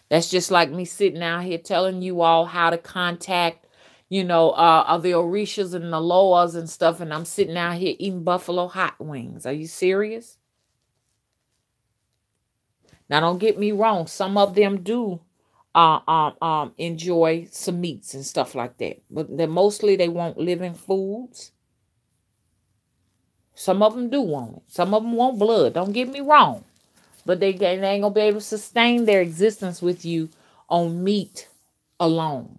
That's just like me sitting out here telling you all how to contact, the Orishas and the Loas and stuff, and I'm sitting out here eating buffalo hot wings. Are you serious? Now, don't get me wrong. Some of them do enjoy some meats and stuff like that, but mostly they want living foods. Some of them do want it. Some of them want blood. Don't get me wrong. But they ain't going to be able to sustain their existence with you on meat alone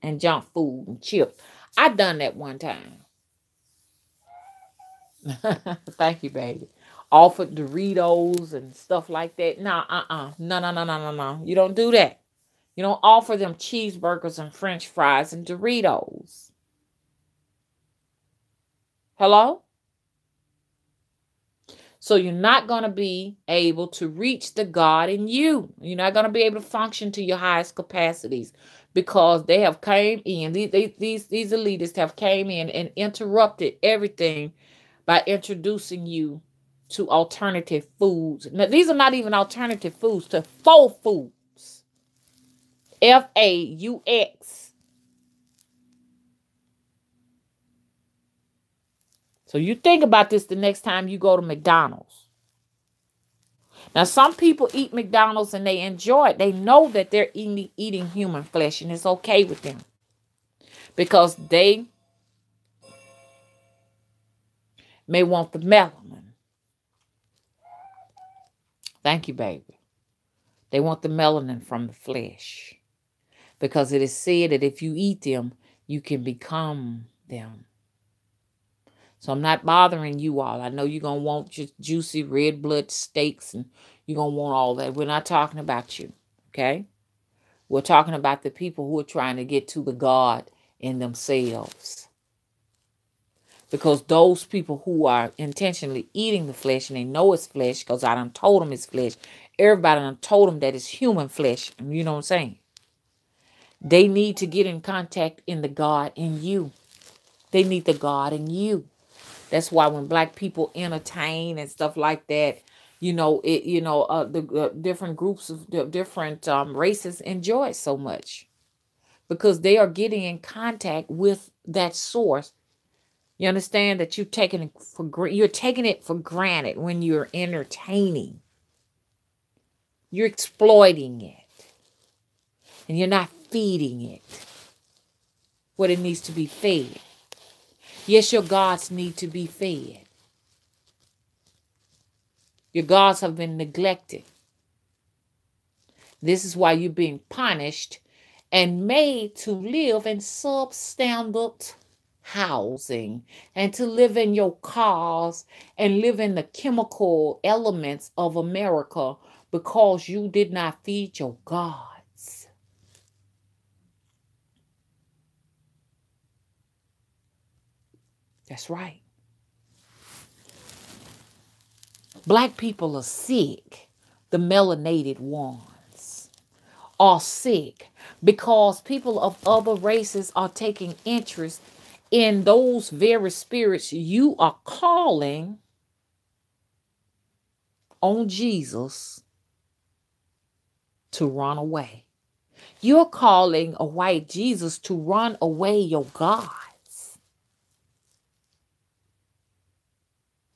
and junk food and chips. I done that one time. Thank you, baby. Offered Doritos and stuff like that. No. You don't do that. You don't offer them cheeseburgers and French fries and Doritos. Hello? So you're not going to be able to reach the God in you. You're not going to be able to function to your highest capacities because they have came in. These elitists have came in and interrupted everything by introducing you to alternative foods. Now, these are not even alternative foods, to faux foods. FAUX. So you think about this the next time you go to McDonald's. Now, some people eat McDonald's and they enjoy it. They know that they're eating human flesh and it's okay with them. Because they may want the melanin. Thank you, baby. They want the melanin from the flesh. Because it is said that if you eat them, you can become them. So I'm not bothering you all. I know you're going to want just juicy red blood steaks and you're going to want all that. We're not talking about you, okay? We're talking about the people who are trying to get to the God in themselves. Because those people who are intentionally eating the flesh and they know it's flesh because I done told them it's flesh. Everybody done told them that it's human flesh. You know what I'm saying? They need to get in contact in the God in you. They need the God in you. That's why when black people entertain and stuff like that, the different groups of the different races enjoy it so much because they are getting in contact with that source. You understand that you're taking it for granted when you're entertaining. You're exploiting it, and you're not feeding it what it needs to be fed. Yes, your gods need to be fed. Your gods have been neglected. This is why you're being punished and made to live in substandard housing and to live in your cars and live in the chemical elements of America because you did not feed your gods. That's right. Black people are sick. The melanated ones are sick because people of other races are taking interest in those very spirits you are calling on Jesus to run away. You're calling a white Jesus to run away your gods.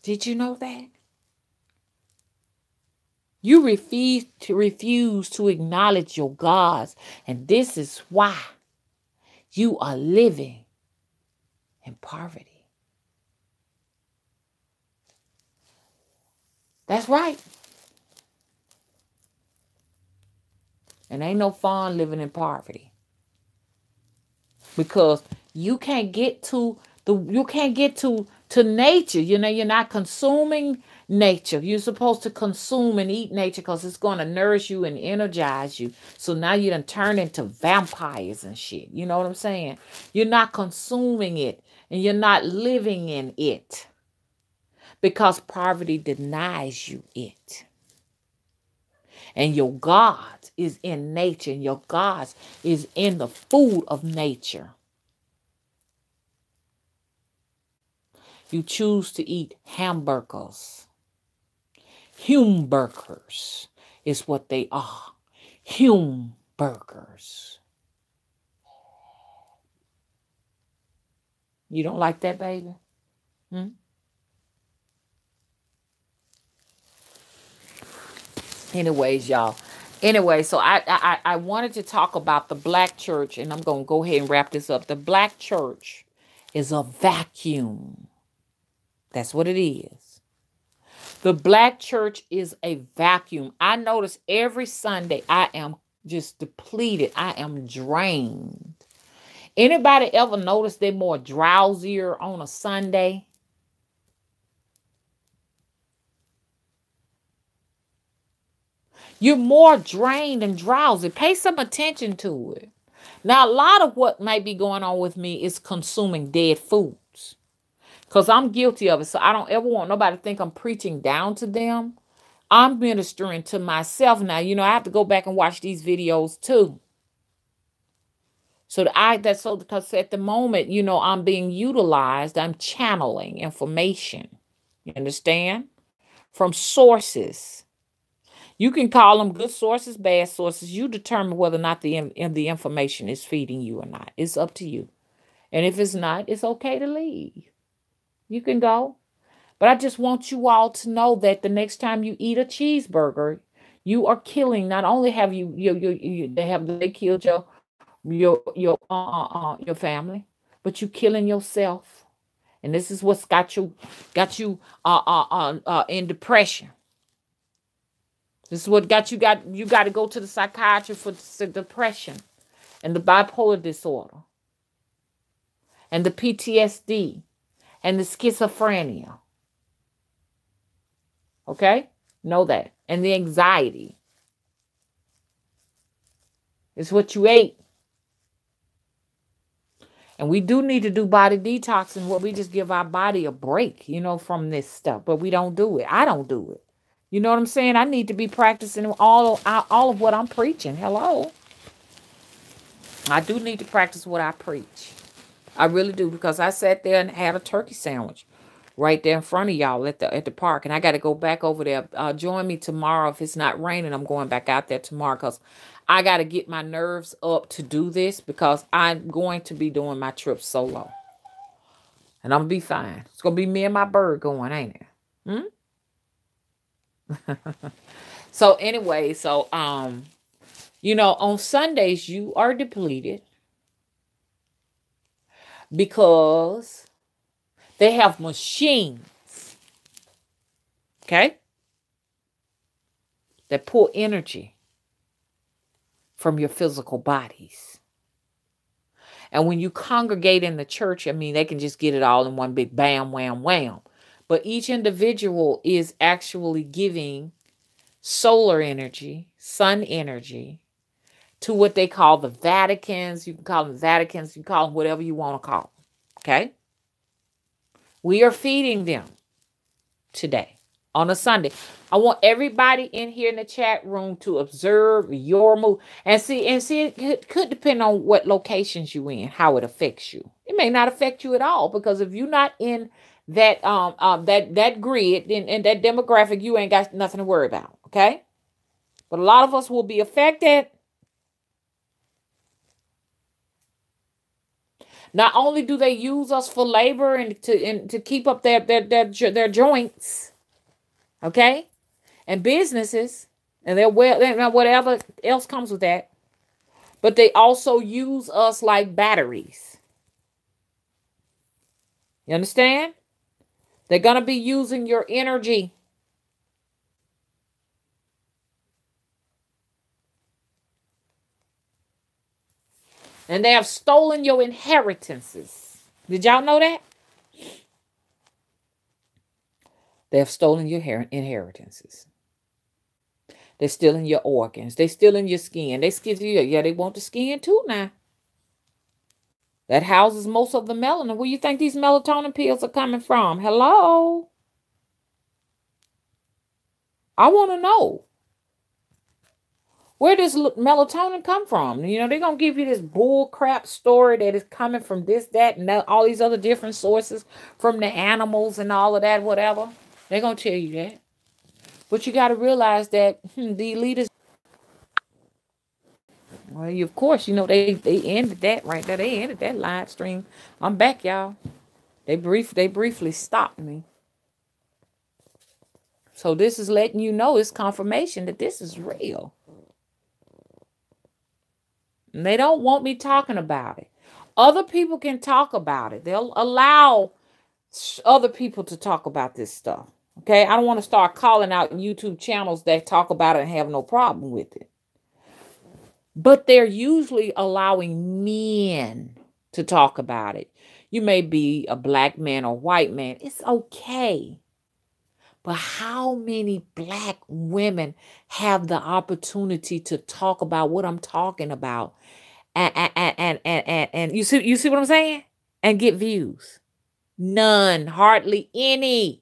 Did you know that? You refuse to acknowledge your gods, and this is why you are living in poverty. That's right. And ain't no fun living in poverty. Because you can't get to nature. You know, you're not consuming nature. You're supposed to consume and eat nature because it's going to nourish you and energize you. So now you done turn into vampires and shit. You know what I'm saying? You're not consuming it and you're not living in it because poverty denies you it. And your God is in nature, and your God is in the food of nature. You choose to eat hamburgers. Humburgers is what they are. Humburgers. You don't like that, baby? Anyways, y'all. Anyway, so I wanted to talk about the black church, and I'm going to go ahead and wrap this up. The black church is a vacuum. That's what it is. The black church is a vacuum. I notice every Sunday I am just depleted. I am drained. Anybody ever notice they're more drowsier on a Sunday? You're more drained and drowsy. Pay some attention to it. Now, a lot of what might be going on with me is consuming dead foods. Because I'm guilty of it. So I don't ever want nobody to think I'm preaching down to them. I'm ministering to myself now. You know, I have to go back and watch these videos too. So because at the moment, you know, I'm being utilized. I'm channeling information. You understand? From sources. You can call them good sources, bad sources. You determine whether or not the information is feeding you or not. It's up to you. And if it's not, it's okay to leave. You can go. But I just want you all to know that the next time you eat a cheeseburger, you are killing. Not only have they killed your family, but you killing yourself. And this is what's got you in depression. This is what got you to go to the psychiatrist for depression and the bipolar disorder and the PTSD and the schizophrenia. Okay? Know that. And the anxiety. It's what you ate. And we do need to do body detoxing where we just give our body a break, you know, from this stuff. But we don't do it. I don't do it. You know what I'm saying? I need to be practicing all of what I'm preaching. Hello. I do need to practice what I preach. I really do, because I sat there and had a turkey sandwich right there in front of y'all at the park. And I got to go back over there. Join me tomorrow. If it's not raining, I'm going back out there tomorrow because I got to get my nerves up to do this because I'm going to be doing my trip solo. And I'm going to be fine. It's going to be me and my bird going, ain't it? So anyway, you know, on Sundays, you are depleted because they have machines, okay, that pull energy from your physical bodies. And when you congregate in the church, I mean, they can just get it all in one big bam, wham, wham. But each individual is actually giving solar energy, sun energy, to what they call the Vaticans. You can call them Vaticans. You can call them whatever you want to call them. Okay? We are feeding them today on a Sunday. I want everybody in here in the chat room to observe your move and see it could depend on what locations you in, how it affects you. It may not affect you at all, because if you're not in that that grid and that demographic, you ain't got nothing to worry about. Okay? But a lot of us will be affected. Not only do they use us for labor and to keep up their joints, okay, and businesses, and whatever else comes with that, but they also use us like batteries. You understand? They're gonna be using your energy. And they have stolen your inheritances. Did y'all know that? They have stolen your inheritances. They're stealing your organs. They're stealing your skin. They want the skin too now. That houses most of the melanin. Where you think these melatonin pills are coming from? Hello? I want to know. Where does melatonin come from? You know, they're going to give you this bull crap story that is coming from this, that, and all these other different sources from the animals and all of that, whatever. They're going to tell you that. But you got to realize that the elitists, well, of course, you know, they ended that right there. They ended that live stream. I'm back, y'all. They briefly stopped me. So this is letting you know, it's confirmation that this is real. And they don't want me talking about it. Other people can talk about it. They'll allow other people to talk about this stuff. Okay? I don't want to start calling out YouTube channels that talk about it and have no problem with it. But they're usually allowing men to talk about it. You may be a black man or white man. It's okay. But how many black women have the opportunity to talk about what I'm talking about and you see what I'm saying? And get views? None, hardly any.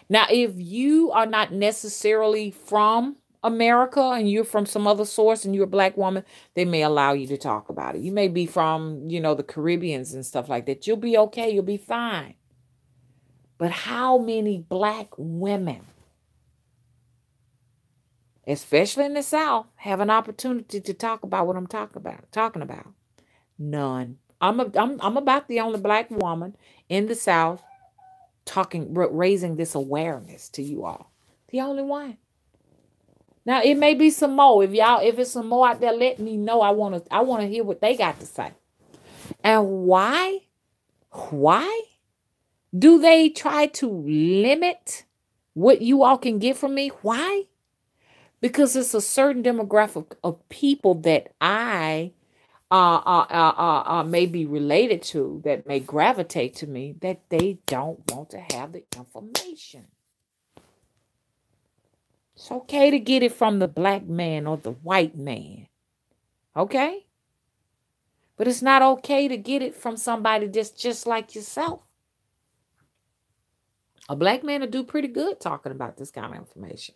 Now, if you are not necessarily from America and you're from some other source and you're a black woman, they may allow you to talk about it. You may be from, you know, the Caribbeans and stuff like that. You'll be okay. You'll be fine. But how many black women, especially in the South, have an opportunity to talk about what I'm talking about? None. I'm about the only black woman in the South raising this awareness to you all. The only one. Now it may be some more. If it's some more out there, let me know. I want to hear what they got to say. And why? Why do they try to limit what you all can get from me? Why? Because it's a certain demographic of people that I may be related to, that may gravitate to me, that they don't want to have the information. It's okay to get it from the black man or the white man. Okay? But it's not okay to get it from somebody just like yourself. A black man will do pretty good talking about this kind of information.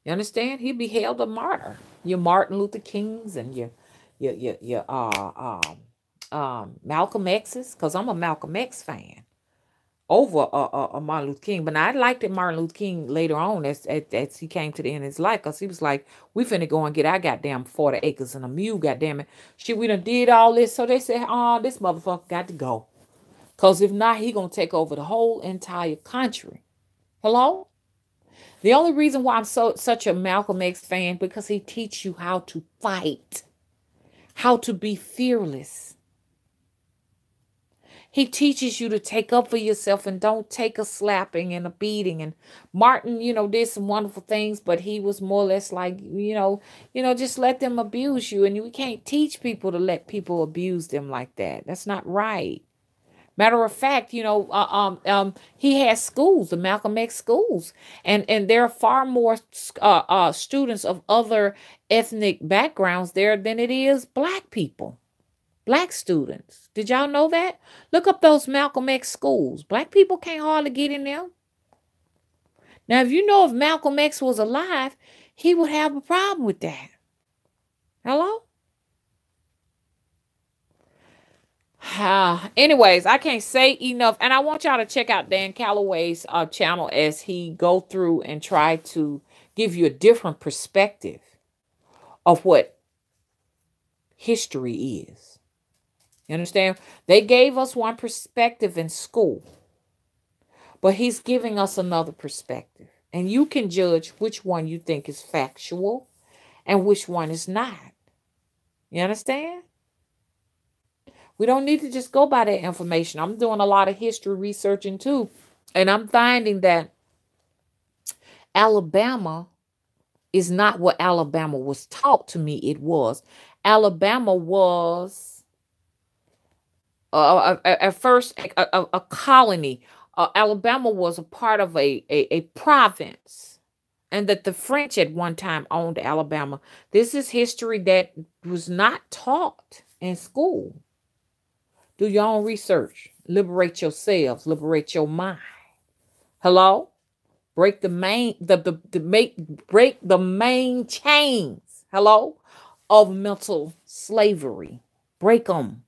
You understand? He'll be hailed a martyr. Your Martin Luther Kings and your Malcolm X's, because I'm a Malcolm X fan over Martin Luther King. But I liked it Martin Luther King later on as he came to the end of his life, because he was like, we finna go and get our goddamn 40 acres and a mule, goddamn it. Shit, we done did all this. So they said, oh, this motherfucker got to go. Because if not, he going to take over the whole entire country. Hello? The only reason why I'm such a Malcolm X fan, because he teaches you how to fight, how to be fearless. He teaches you to take up for yourself and don't take a slapping and a beating. And Martin, did some wonderful things, but he was more or less like, just let them abuse you. And we can't teach people to let people abuse them like that. That's not right. Matter of fact, he has schools, the Malcolm X schools, and there are far more students of other ethnic backgrounds there than it is black people, black students. Did y'all know that? Look up those Malcolm X schools. Black people can't hardly get in there. Now, if Malcolm X was alive, he would have a problem with that. Hello? Anyways, I can't say enough, and I want y'all to check out Dan Calloway's channel as he go through and try to give you a different perspective of what history is. You understand? They gave us one perspective in school, but he's giving us another perspective, and you can judge which one you think is factual and which one is not. You understand? We don't need to just go by that information. I'm doing a lot of history researching too. And I'm finding that Alabama is not what Alabama was taught to me it was. Alabama was at first a colony. Alabama was a part of a province. And that the French at one time owned Alabama. This is history that was not taught in school. Do your own research. Liberate yourselves. Liberate your mind. Hello? Break the main break the main chains. Hello? Of mental slavery. Break them.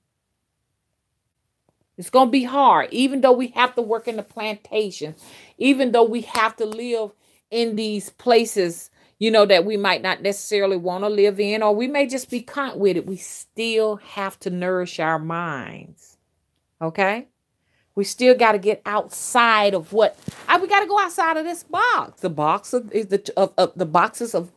It's going to be hard, even though we have to work in the plantations, even though we have to live in these places, that we might not necessarily want to live in, or we may just be content with it. We still have to nourish our minds. Okay? We still got to get outside of we got to go outside of this box. The box of the boxes of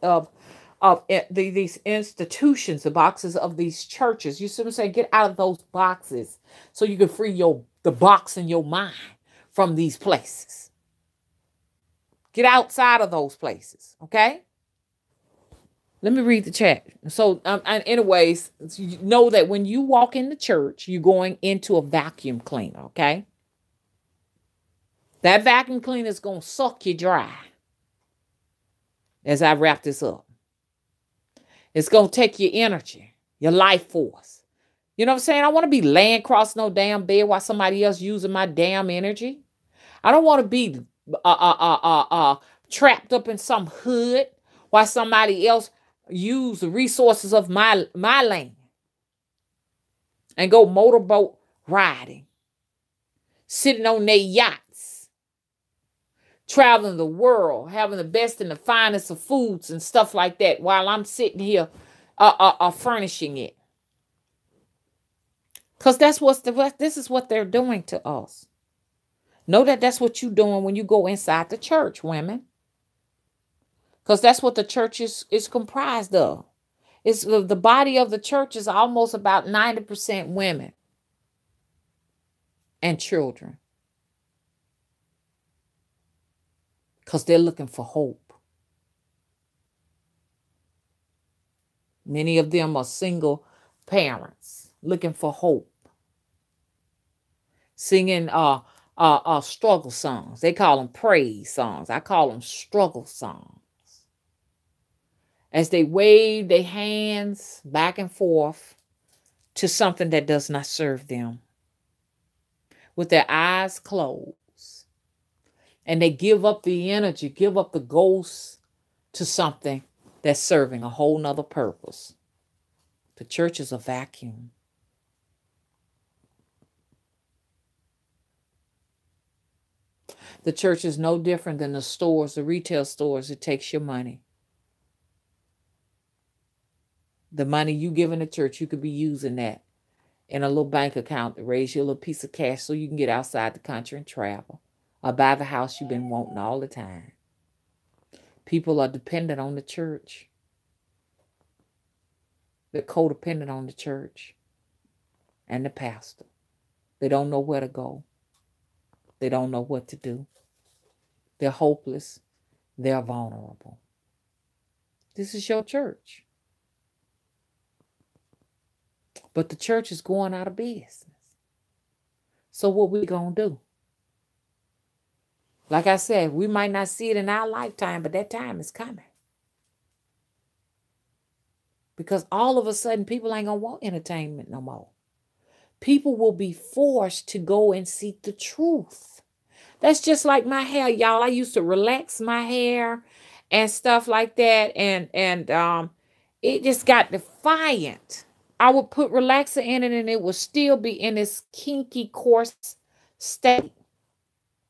these institutions, the boxes of these churches. You see what I'm saying? Get out of those boxes so you can free the box in your mind from these places. Get outside of those places, okay? Let me read the chat. So, anyways, you know that when you walk in the church, you're going into a vacuum cleaner, okay? That vacuum cleaner is going to suck you dry as I wrap this up. It's going to take your energy, your life force. You know what I'm saying? I want to be laying across no damn bed while somebody else using my damn energy. I don't want to be trapped up in some hood while somebody else use the resources of my land and go motorboat riding, sitting on their yachts, traveling the world, having the best and the finest of foods and stuff like that while I'm sitting here furnishing it. Because this is what they're doing to us. Know that that's what you're doing when you go inside the church, women. Because that's what the church is comprised of. It's the body of the church is almost about 90% women and children. Because they're looking for hope. Many of them are single parents looking for hope. Singing struggle songs. They call them praise songs. I call them struggle songs. As they wave their hands back and forth to something that does not serve them. With their eyes closed. And they give up the energy, give up the ghost to something that's serving a whole nother purpose. The church is a vacuum. The church is no different than the stores, the retail stores. It takes your money. The money you give in the church, you could be using that in a little bank account to raise your little piece of cash so you can get outside the country and travel. Or buy the house you've been wanting all the time. People are dependent on the church. They're codependent on the church and the pastor. They don't know where to go. They don't know what to do. They're hopeless. They're vulnerable. This is your church. But the church is going out of business. So what we going to do? Like I said, we might not see it in our lifetime, but that time is coming. Because all of a sudden, people ain't going to want entertainment no more. People will be forced to go and seek the truth. That's just like my hair, y'all. I used to relax my hair and stuff like that. And it just got defiant. I would put relaxer in it and it would still be in this kinky, coarse state.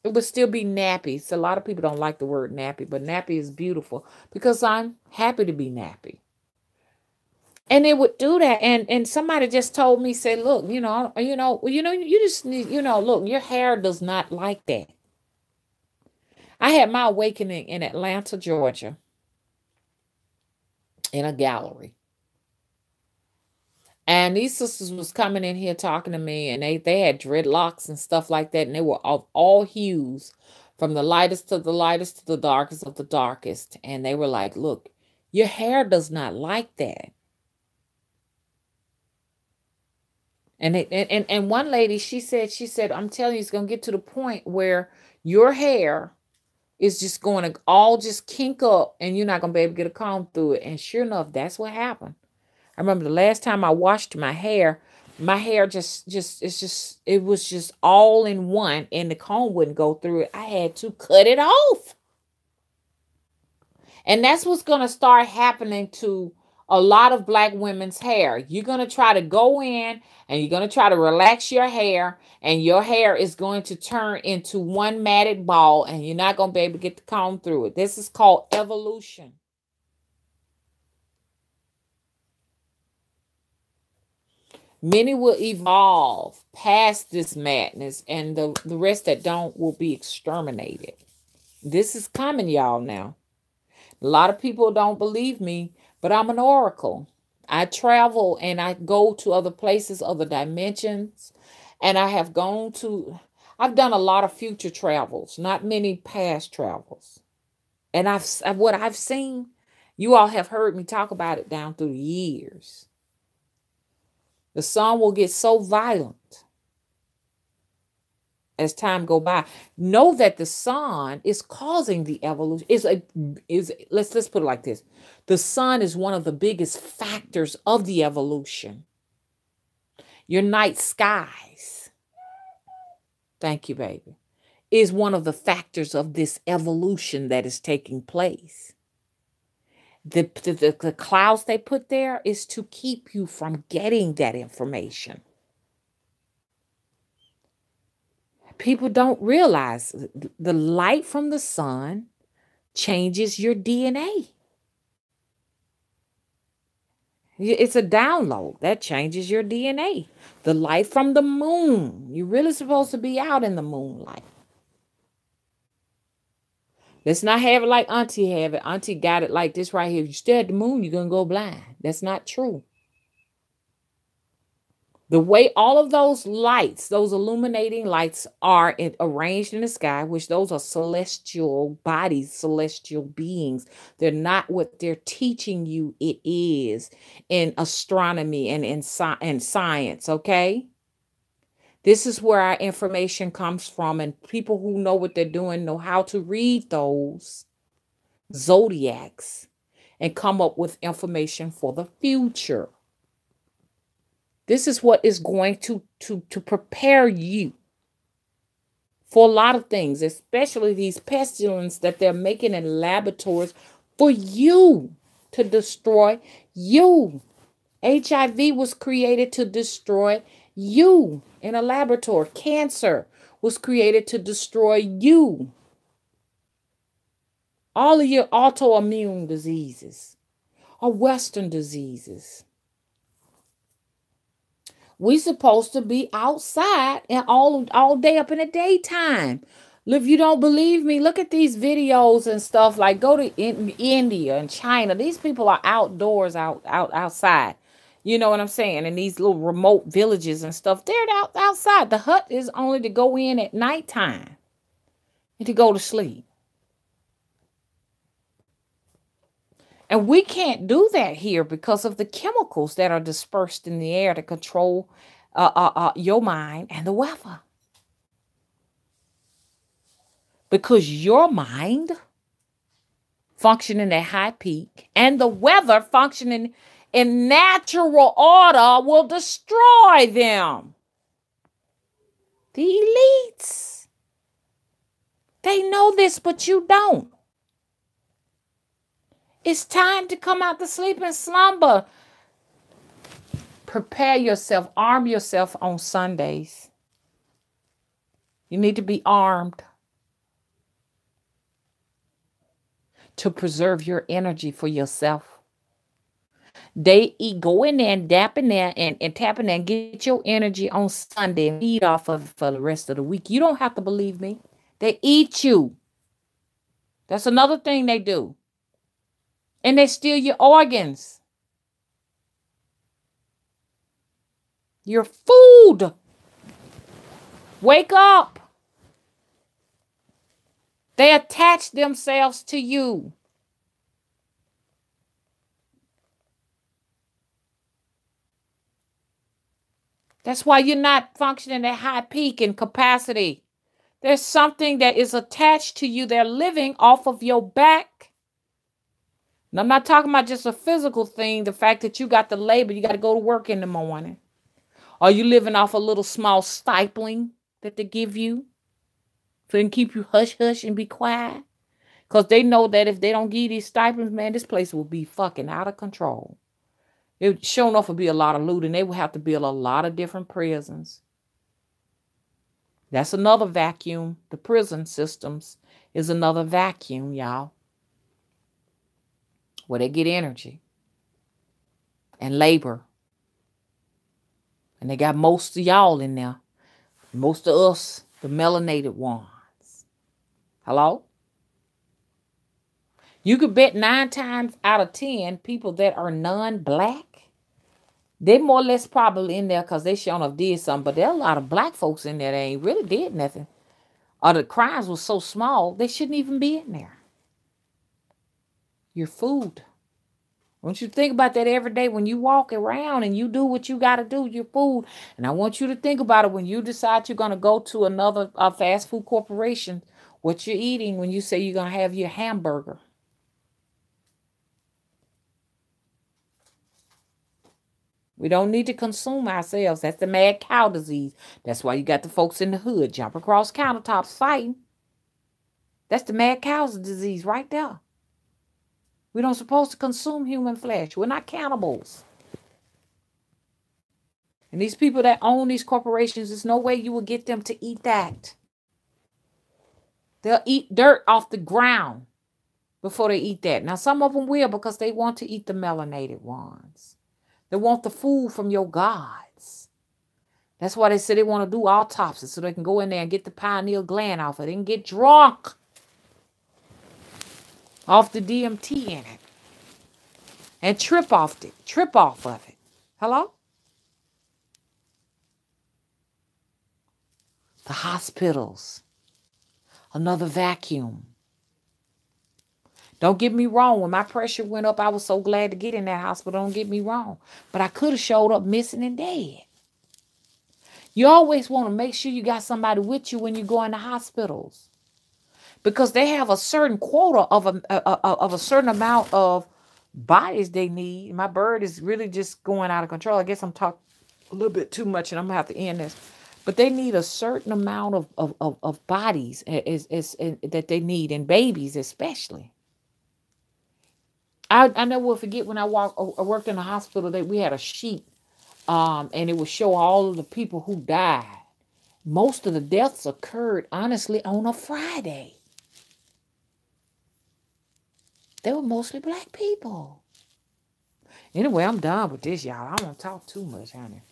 It would still be nappy. So a lot of people don't like the word nappy, but nappy is beautiful because I'm happy to be nappy. And it would do that. And somebody just told me, say, look, you just need, look, your hair does not like that. I had my awakening in Atlanta, Georgia, in a gallery. And these sisters was coming in here talking to me, and they had dreadlocks and stuff like that, and they were of all hues, from the lightest to the lightest to the darkest of the darkest. And they were like, look, your hair does not like that. And one lady, she said, I'm telling you, it's going to get to the point where your hair is just going to all just kink up and you're not going to be able to get a comb through it. And sure enough, that's what happened. I remember the last time I washed my hair it was just all in one and the comb wouldn't go through it. I had to cut it off. And that's what's going to start happening to a lot of Black women's hair. You're going to try to go in and you're going to try to relax your hair, and your hair is going to turn into one matted ball, and you're not going to be able to get the comb through it. This is called evolution. Many will evolve past this madness, and the rest that don't will be exterminated. This is coming, y'all, now. A lot of people don't believe me, but I'm an oracle. I travel and I go to other places, other dimensions, and I've done a lot of future travels, not many past travels. And what I've seen, you all have heard me talk about it down through the years. The sun will get so violent as time go by. Know that the sun is causing the evolution. Let's put it like this. The sun is one of the biggest factors of the evolution. Your night skies, thank you, baby, is one of the factors of this evolution that is taking place. The clouds they put there is to keep you from getting that information. People don't realize the light from the sun changes your DNA. It's a download that changes your DNA. The light from the moon, you're really supposed to be out in the moonlight. Let's not have it like Auntie have it. Auntie got it like this right here. If you stare at the moon, you're going to go blind. That's not true. The way all of those lights, those illuminating lights are arranged in the sky, which those are celestial bodies, celestial beings. They're not what they're teaching you it is in astronomy and in science, okay? This is where our information comes from, and people who know what they're doing know how to read those zodiacs and come up with information for the future. This is what is going to prepare you for a lot of things, especially these pestilence that they're making in laboratories for you, to destroy you. HIV was created to destroy you in a laboratory. Cancer was created to destroy you. All of your autoimmune diseases are Western diseases. We're supposed to be outside and all day up in the daytime. If you don't believe me, look at these videos and stuff. Like, go to India and China. These people are outdoors, outside. You know what I'm saying? In these little remote villages and stuff, they're outside. The hut is only to go in at nighttime and to go to sleep. And we can't do that here because of the chemicals that are dispersed in the air to control your mind and the weather. Because your mind functioning at high peak and the weather functioning in natural order will destroy them. The elites. They know this, but you don't. It's time to come out to sleep and slumber. Prepare yourself, arm yourself on Sundays. You need to be armed to preserve your energy for yourself. They go in there and dap in there and tap in there and get your energy on Sunday and feed off of it for the rest of the week. You don't have to believe me. They eat you. That's another thing they do. And they steal your organs. Your food. Wake up. They attach themselves to you. That's why you're not functioning at high peak and capacity. There's something that is attached to you. They're living off of your back. And I'm not talking about just a physical thing, the fact that you got the labor, you got to go to work in the morning. Are you living off a little small stipling that they give you so they can keep you hush-hush and be quiet? Because they know that if they don't give these stipends, man, this place will be fucking out of control. It sure enough will be a lot of loot, and they will have to build a lot of different prisons. That's another vacuum. The prison systems is another vacuum, y'all, where they get energy and labor. And they got most of y'all in there. Most of us, the melanated ones. Hello? You could bet 9 times out of 10 people that are non-black, they more or less probably in there because they sure enough did something. But there are a lot of black folks in there that ain't really did nothing. Or the crimes were so small, they shouldn't even be in there. Your food. I want you to think about that every day when you walk around and you do what you got to do, your food. And I want you to think about it when you decide you're going to go to another fast food corporation, what you're eating when you say you're going to have your hamburger. We don't need to consume ourselves. That's the mad cow disease. That's why you got the folks in the hood jump across countertops fighting. That's the mad cow's disease right there. We don't supposed to consume human flesh. We're not cannibals. And these people that own these corporations, there's no way you will get them to eat that. They'll eat dirt off the ground before they eat that. Now, some of them will because they want to eat the melanated ones. They want the food from your gods. That's why they say they want to do autopsies so they can go in there and get the pineal gland off it and get drunk off the DMT in it and trip off of it. Hello? The hospitals, another vacuum. Don't get me wrong. When my pressure went up, I was so glad to get in that hospital. Don't get me wrong. But I could have showed up missing and dead. You always want to make sure you got somebody with you when you go into hospitals. Because they have a certain quota of a certain amount of bodies they need. My bird is really just going out of control. I guess I'm talking a little bit too much and I'm going to have to end this. But they need a certain amount of bodies that they need, and babies especially. I never will forget when I worked in a hospital that we had a sheet and it would show all of the people who died. Most of the deaths occurred, honestly, on a Friday. They were mostly black people. Anyway, I'm done with this, y'all. I don't want to talk too much, honey.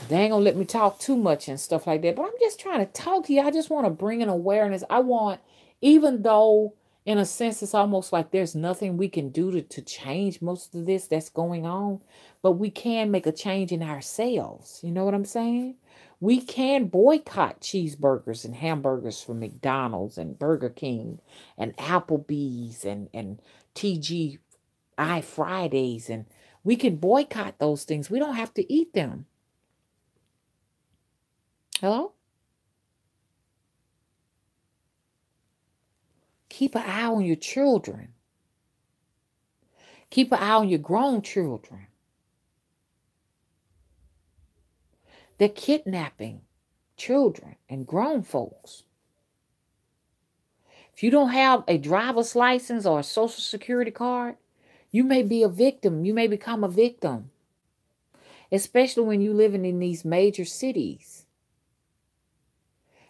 They ain't going to let me talk too much and stuff like that. But I'm just trying to talk to you. I just want to bring an awareness. I want, even though In a sense, it's almost like there's nothing we can do to change most of this that's going on, but we can make a change in ourselves. You know what I'm saying? We can boycott cheeseburgers and hamburgers from McDonald's and Burger King and Applebee's and TGI Fridays, and we can boycott those things. We don't have to eat them. Hello? Keep an eye on your children. Keep an eye on your grown children. They're kidnapping children and grown folks. If you don't have a driver's license or a social security card, you may be a victim. You may become a victim, especially when you're living in these major cities.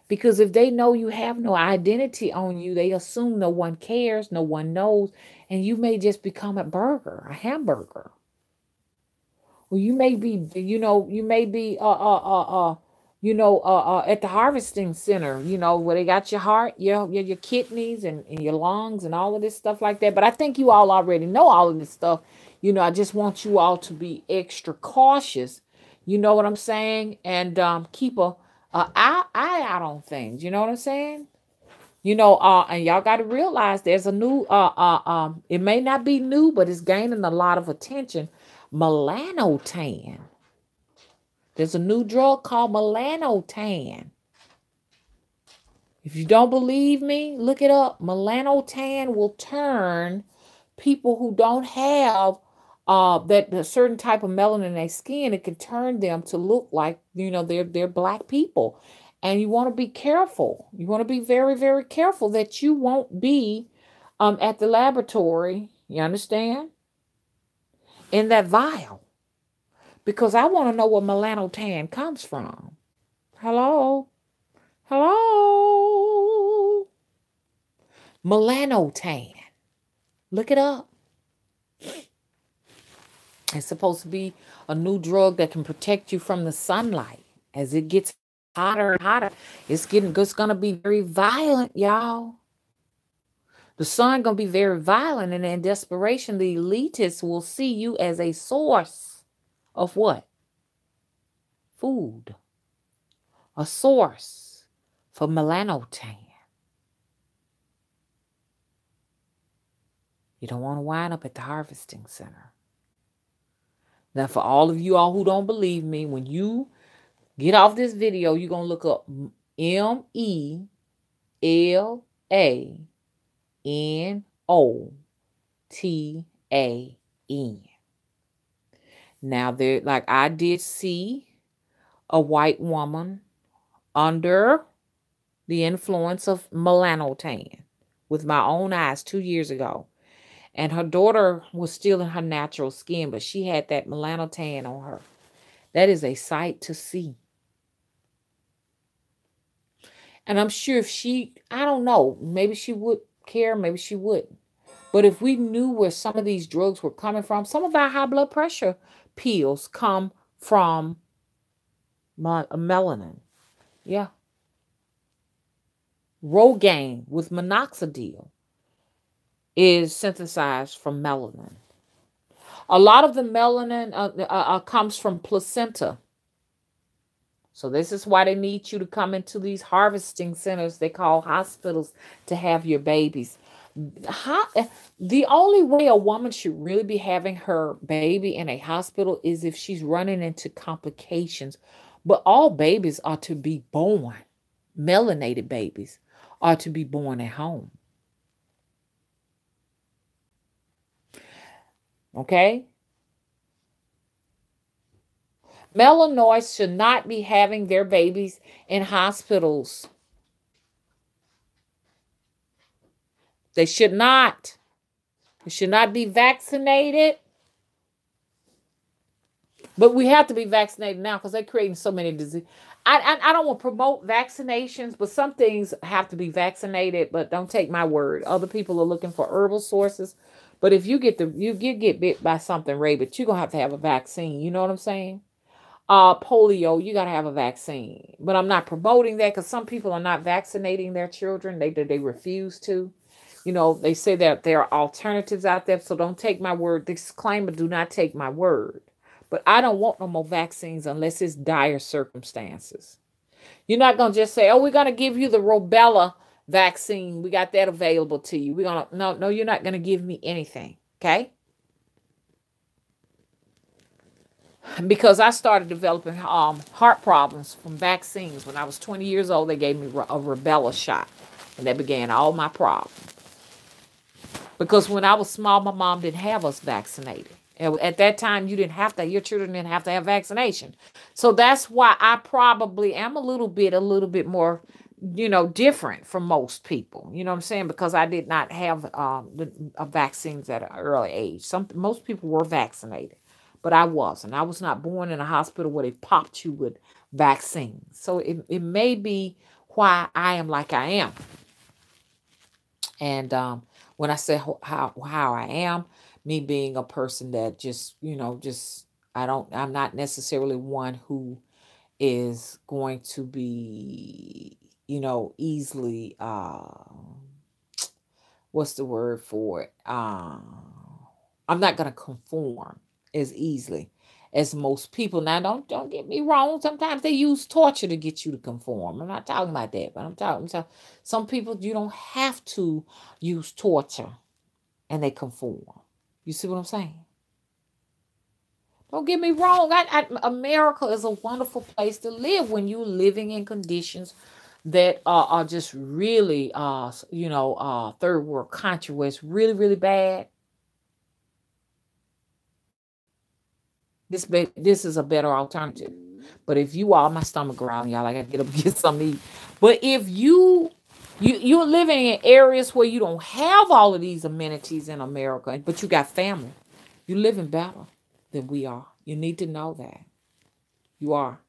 Because if they know you have no identity on you, they assume no one cares, no one knows, and you may just become a burger, a hamburger. Or you may be, you may be, at the harvesting center, where they got your heart, your kidneys and your lungs and all of this stuff like that. But I think you all already know all of this stuff. I just want you all to be extra cautious. You know what I'm saying? And keep a eye out on things. You know what I'm saying? And y'all got to realize there's a new, it may not be new, but it's gaining a lot of attention. Melanotan. There's a new drug called Melanotan. If you don't believe me, look it up. Melanotan will turn people who don't have that a certain type of melanin in their skin. It can turn them to look like, they're black people. And you want to be careful. You want to be very, very careful that you won't be at the laboratory. You understand? In that vial. Because I want to know where melanotan comes from. Hello? Hello? Melanotan. Look it up. It's supposed to be a new drug that can protect you from the sunlight. As it gets hotter and hotter, it's going to be very violent, y'all. The sun going to be very violent, and in desperation, the elitists will see you as a source of what? Food. A source for melanotan. You don't want to wind up at the harvesting center. Now, for all of you all who don't believe me, when you get off this video, you're going to look up Melanotan. Now, like I did see a white woman under the influence of melanotan with my own eyes 2 years ago. And her daughter was still in her natural skin, but she had that melanotan on her. That is a sight to see. And I'm sure if I don't know, maybe she would care, maybe she wouldn't. But if we knew where some of these drugs were coming from, some of our high blood pressure pills come from melanin. Yeah. Rogaine with minoxidil is synthesized from melanin. A lot of the melanin comes from placenta. So this is why they need you to come into these harvesting centers they call hospitals to have your babies. The only way a woman should really be having her baby in a hospital is if she's running into complications. But all babies are to be born. Melanated babies are to be born at home. Okay? Melanoids should not be having their babies in hospitals. They should not. They should not be vaccinated. But we have to be vaccinated now because they're creating so many diseases. I don't want to promote vaccinations, but some things have to be vaccinated. But don't take my word. Other people are looking for herbal sources. But if you get bit by something rabid, you're going to have a vaccine. You know what I'm saying? Polio, you got to have a vaccine. But I'm not promoting that because some people are not vaccinating their children. They refuse to. You know, they say that there are alternatives out there, so don't take my word. Disclaimer, do not take my word. But I don't want no more vaccines unless it's dire circumstances. You're not going to just say, oh, we're going to give you the rubella vaccine. We got that available to you. We're going to, no, you're not going to give me anything. Okay. Because I started developing heart problems from vaccines. When I was 20 years old, they gave me a rubella shot. And that began all my problems. Because when I was small, my mom didn't have us vaccinated. At that time, you didn't have to, your children didn't have to have vaccination. So that's why I probably am a little bit more, different from most people. You know what I'm saying? Because I did not have vaccines at an early age. Most people were vaccinated, but I wasn't. I was not born in a hospital where they popped you with vaccines. So it may be why I am like I am. And when I say how I am, me being a person that I'm not necessarily one who is going to be, easily, what's the word for it? I'm not going to conform as easily as most people. Now, don't get me wrong. Sometimes they use torture to get you to conform. I'm not talking about that, but I'm talking some people, you don't have to use torture and they conform. You see what I'm saying? Don't get me wrong. America is a wonderful place to live when you're living in conditions that are just really, third world country where it's really, really bad. This is a better alternative. But if you are, my stomach growling, y'all, I gotta get up and get something to eat. But if you're living in areas where you don't have all of these amenities in America, but you got family, you're living better than we are. You need to know that. You are.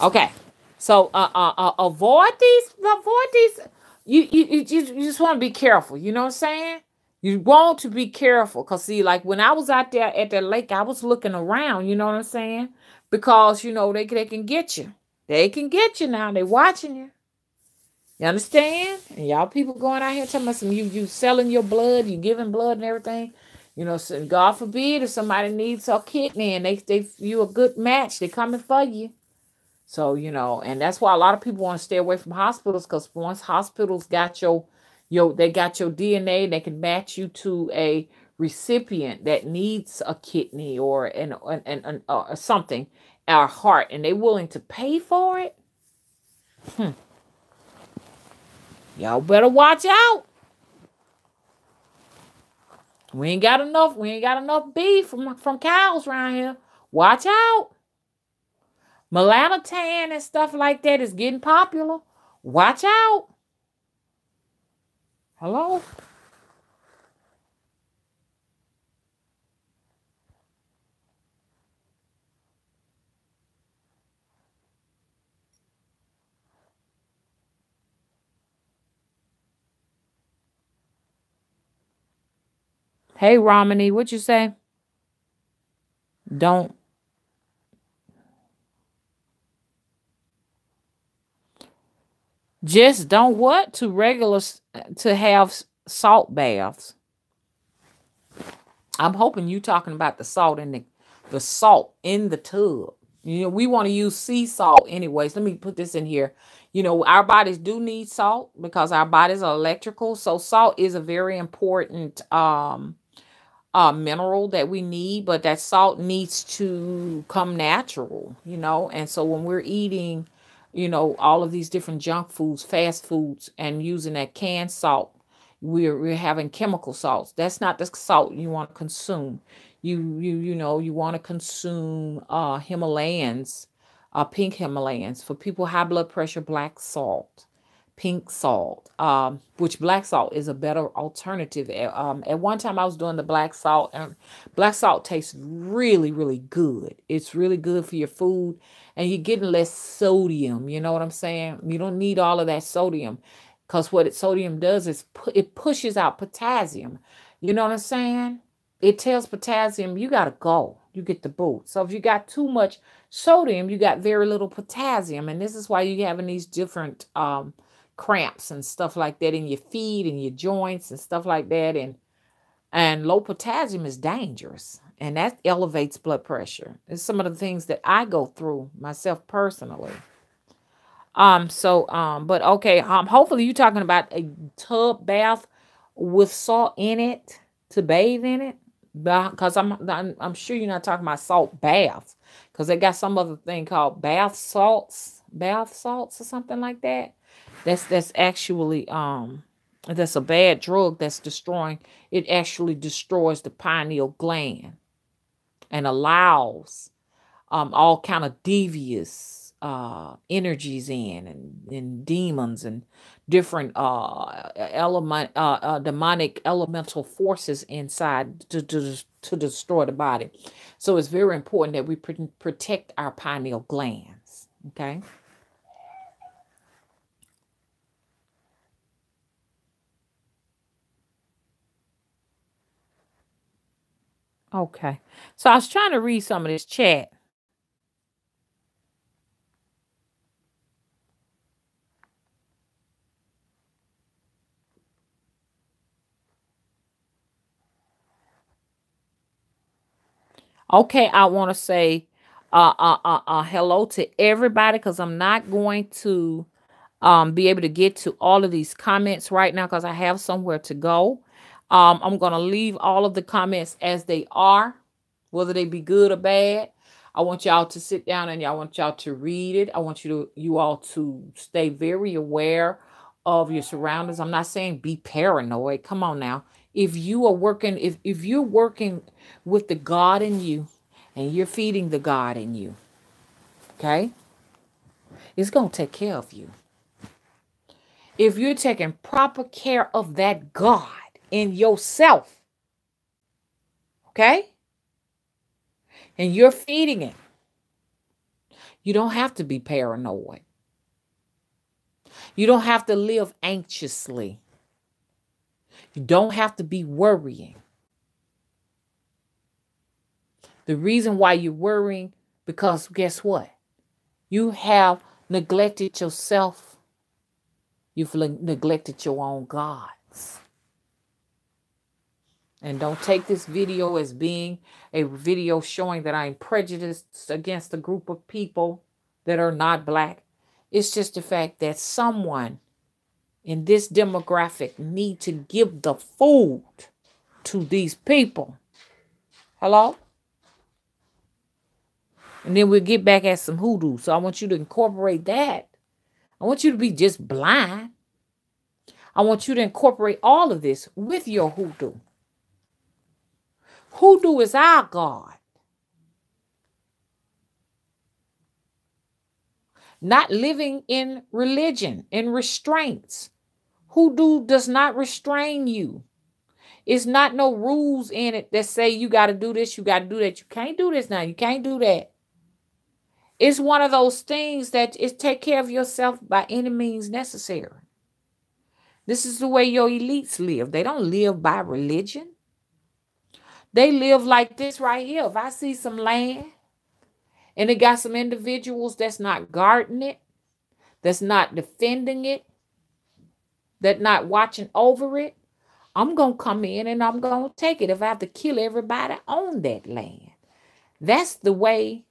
Okay. So avoid these. You just want to be careful. You know what I'm saying? You want to be careful. Because, see, like when I was out there at the lake, I was looking around. You know what I'm saying? Because, they can get you. They can get you now. They watching you. You understand? And y'all people going out here telling us you selling your blood, you giving blood and everything. So God forbid if somebody needs a kidney and they you a good match, they coming for you. So, and that's why a lot of people want to stay away from hospitals, because once hospitals got they got your DNA, they can match you to a recipient that needs a kidney or something, our heart, and they're willing to pay for it. Y'all better watch out. We ain't got enough beef from cows around here. Watch out. Melanotan and stuff like that is getting popular. Watch out. Hello? Hey, Romany, what you say? Don't. Just don't what? To have salt baths. I'm hoping you talking about the salt in the salt in the tub. We want to use sea salt anyways. Let me put this in here. Our bodies do need salt because our bodies are electrical. So salt is a very important mineral that we need, but that salt needs to come natural, and so when we're eating, all of these different junk foods, fast foods, and using that canned salt, we're having chemical salts. That's not the salt you want to consume. You want to consume Himalayans, pink Himalayans. For people high blood pressure, black salt, pink salt, which black salt is a better alternative. At one time I was doing the black salt, and black salt tastes really, really good. It's really good for your food, and you're getting less sodium. You know what I'm saying? You don't need all of that sodium, because what sodium does is it pushes out potassium. You know what I'm saying? It tells potassium, you got to go. You get the boot. So if you got too much sodium, you got very little potassium. And this is why you're having these different cramps and stuff like that in your feet and your joints and stuff like that. And low potassium is dangerous, and that elevates blood pressure. It's some of the things that I go through myself personally. But okay, hopefully you're talking about a tub bath with salt in it to bathe in it. Because I'm sure you're not talking about salt baths, because they got some other thing called bath salts or something like that. That's actually that's a bad drug that's destroying. It actually destroys the pineal gland and allows all kind of devious energies and demons and different demonic elemental forces inside to destroy the body. So it's very important that we protect our pineal glands. Okay. Okay. So I was trying to read some of this chat. Okay, I want to say hello to everybody, because I'm not going to be able to get to all of these comments right now because I have somewhere to go. I'm going to leave all of the comments as they are, whether they be good or bad. I want y'all to sit down and I want y'all to read it. I want you all to stay very aware of your surroundings. I'm not saying be paranoid. Come on now. If you are working, if you're working with the God in you and you're feeding the God in you, okay, it's going to take care of you. If you're taking proper care of that God in yourself, okay, and you're feeding it, you don't have to be paranoid. You don't have to live anxiously. You don't have to be worrying. The reason why you're worrying, because guess what? You have neglected yourself. You've neglected your own gods. And don't take this video as being a video showing that I'm prejudiced against a group of people that are not black. It's just the fact that someone in this demographic need to give the food to these people. Hello? And then we'll get back at some hoodoo. So I want you to incorporate that. I want you to be just blind. I want you to incorporate all of this with your hoodoo. Hoodoo is our God. Not living in religion, in restraints. Hoodoo does not restrain you. It's not no rules in it that say you got to do this, you got to do that. You can't do this now. You can't do that. It's one of those things that is take care of yourself by any means necessary. This is the way your elites live. They don't live by religion. They live like this right here. If I see some land and it got some individuals that's not guarding it, that's not defending it, that's not watching over it, I'm going to come in and I'm going to take it if I have to kill everybody on that land. That's the way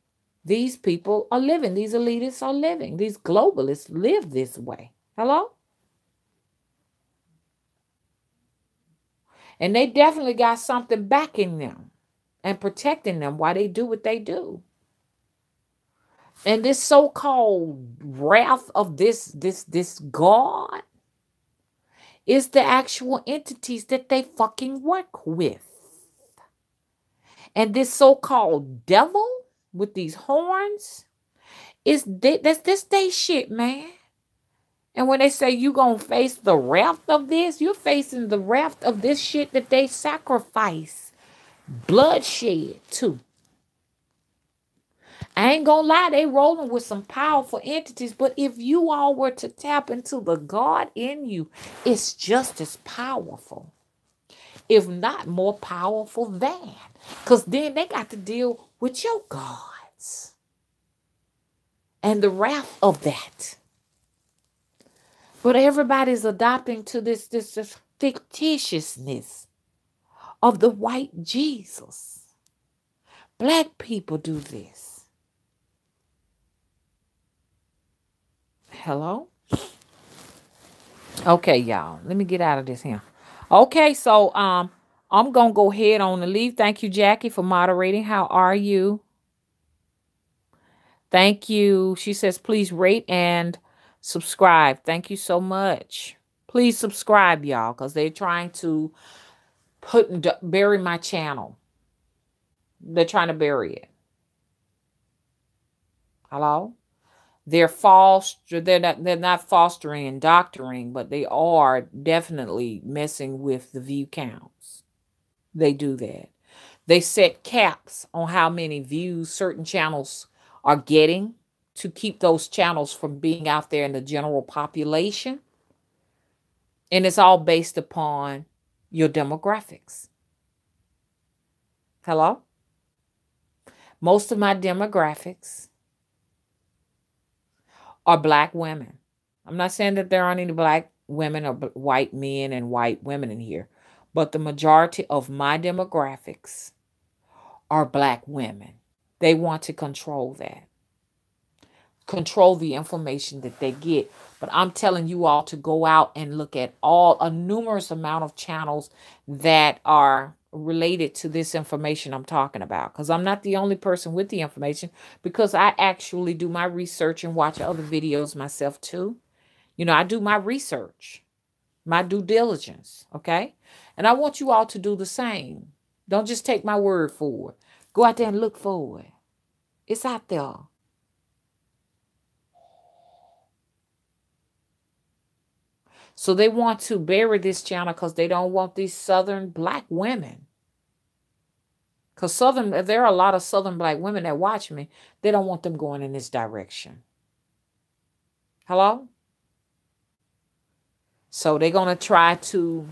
these people are living. These elitists are living. These globalists live this way. Hello? And they definitely got something backing them and protecting them while they do what they do. And this so-called wrath of this God is the actual entities that they fucking work with. And this so-called devil with these horns that's this they shit, man. And when they say you gonna face the wrath of this, you're facing the wrath of this shit that they sacrifice bloodshed to. I ain't gonna lie, they rolling with some powerful entities, but if you all were to tap into the God in you, it's just as powerful, if not more powerful than. Because then they got to deal with your gods and the wrath of that. But everybody's adopting to this fictitiousness of the white Jesus. Black people do this. Hello? Okay, y'all. Let me get out of this here. Okay, so I'm gonna go ahead on the leave. Thank you, Jackie, for moderating. How are you? Thank you. She says, please rate and subscribe. Thank you so much. Please subscribe, y'all, because they're trying to bury my channel. They're trying to bury it. Hello? They're not fostering and doctoring, but they are definitely messing with the view counts. They do that. They set caps on how many views certain channels are getting to keep those channels from being out there in the general population. And it's all based upon your demographics. Hello? Most of my demographics are black women. I'm not saying that there aren't any black women or white men and white women in here, but the majority of my demographics are black women. They want to control that. Control the information that they get. But I'm telling you all to go out and look at a numerous amount of channels that are related to this information I'm talking about. Because I'm not the only person with the information, because I actually do my research and watch other videos myself too. You know, I do my research, my due diligence, okay? And I want you all to do the same. Don't just take my word for it. Go out there and look for it. It's out there. So they want to bury this channel because they don't want these Southern black women. Because there are a lot of Southern black women that watch me. They don't want them going in this direction. Hello? So they're going to try to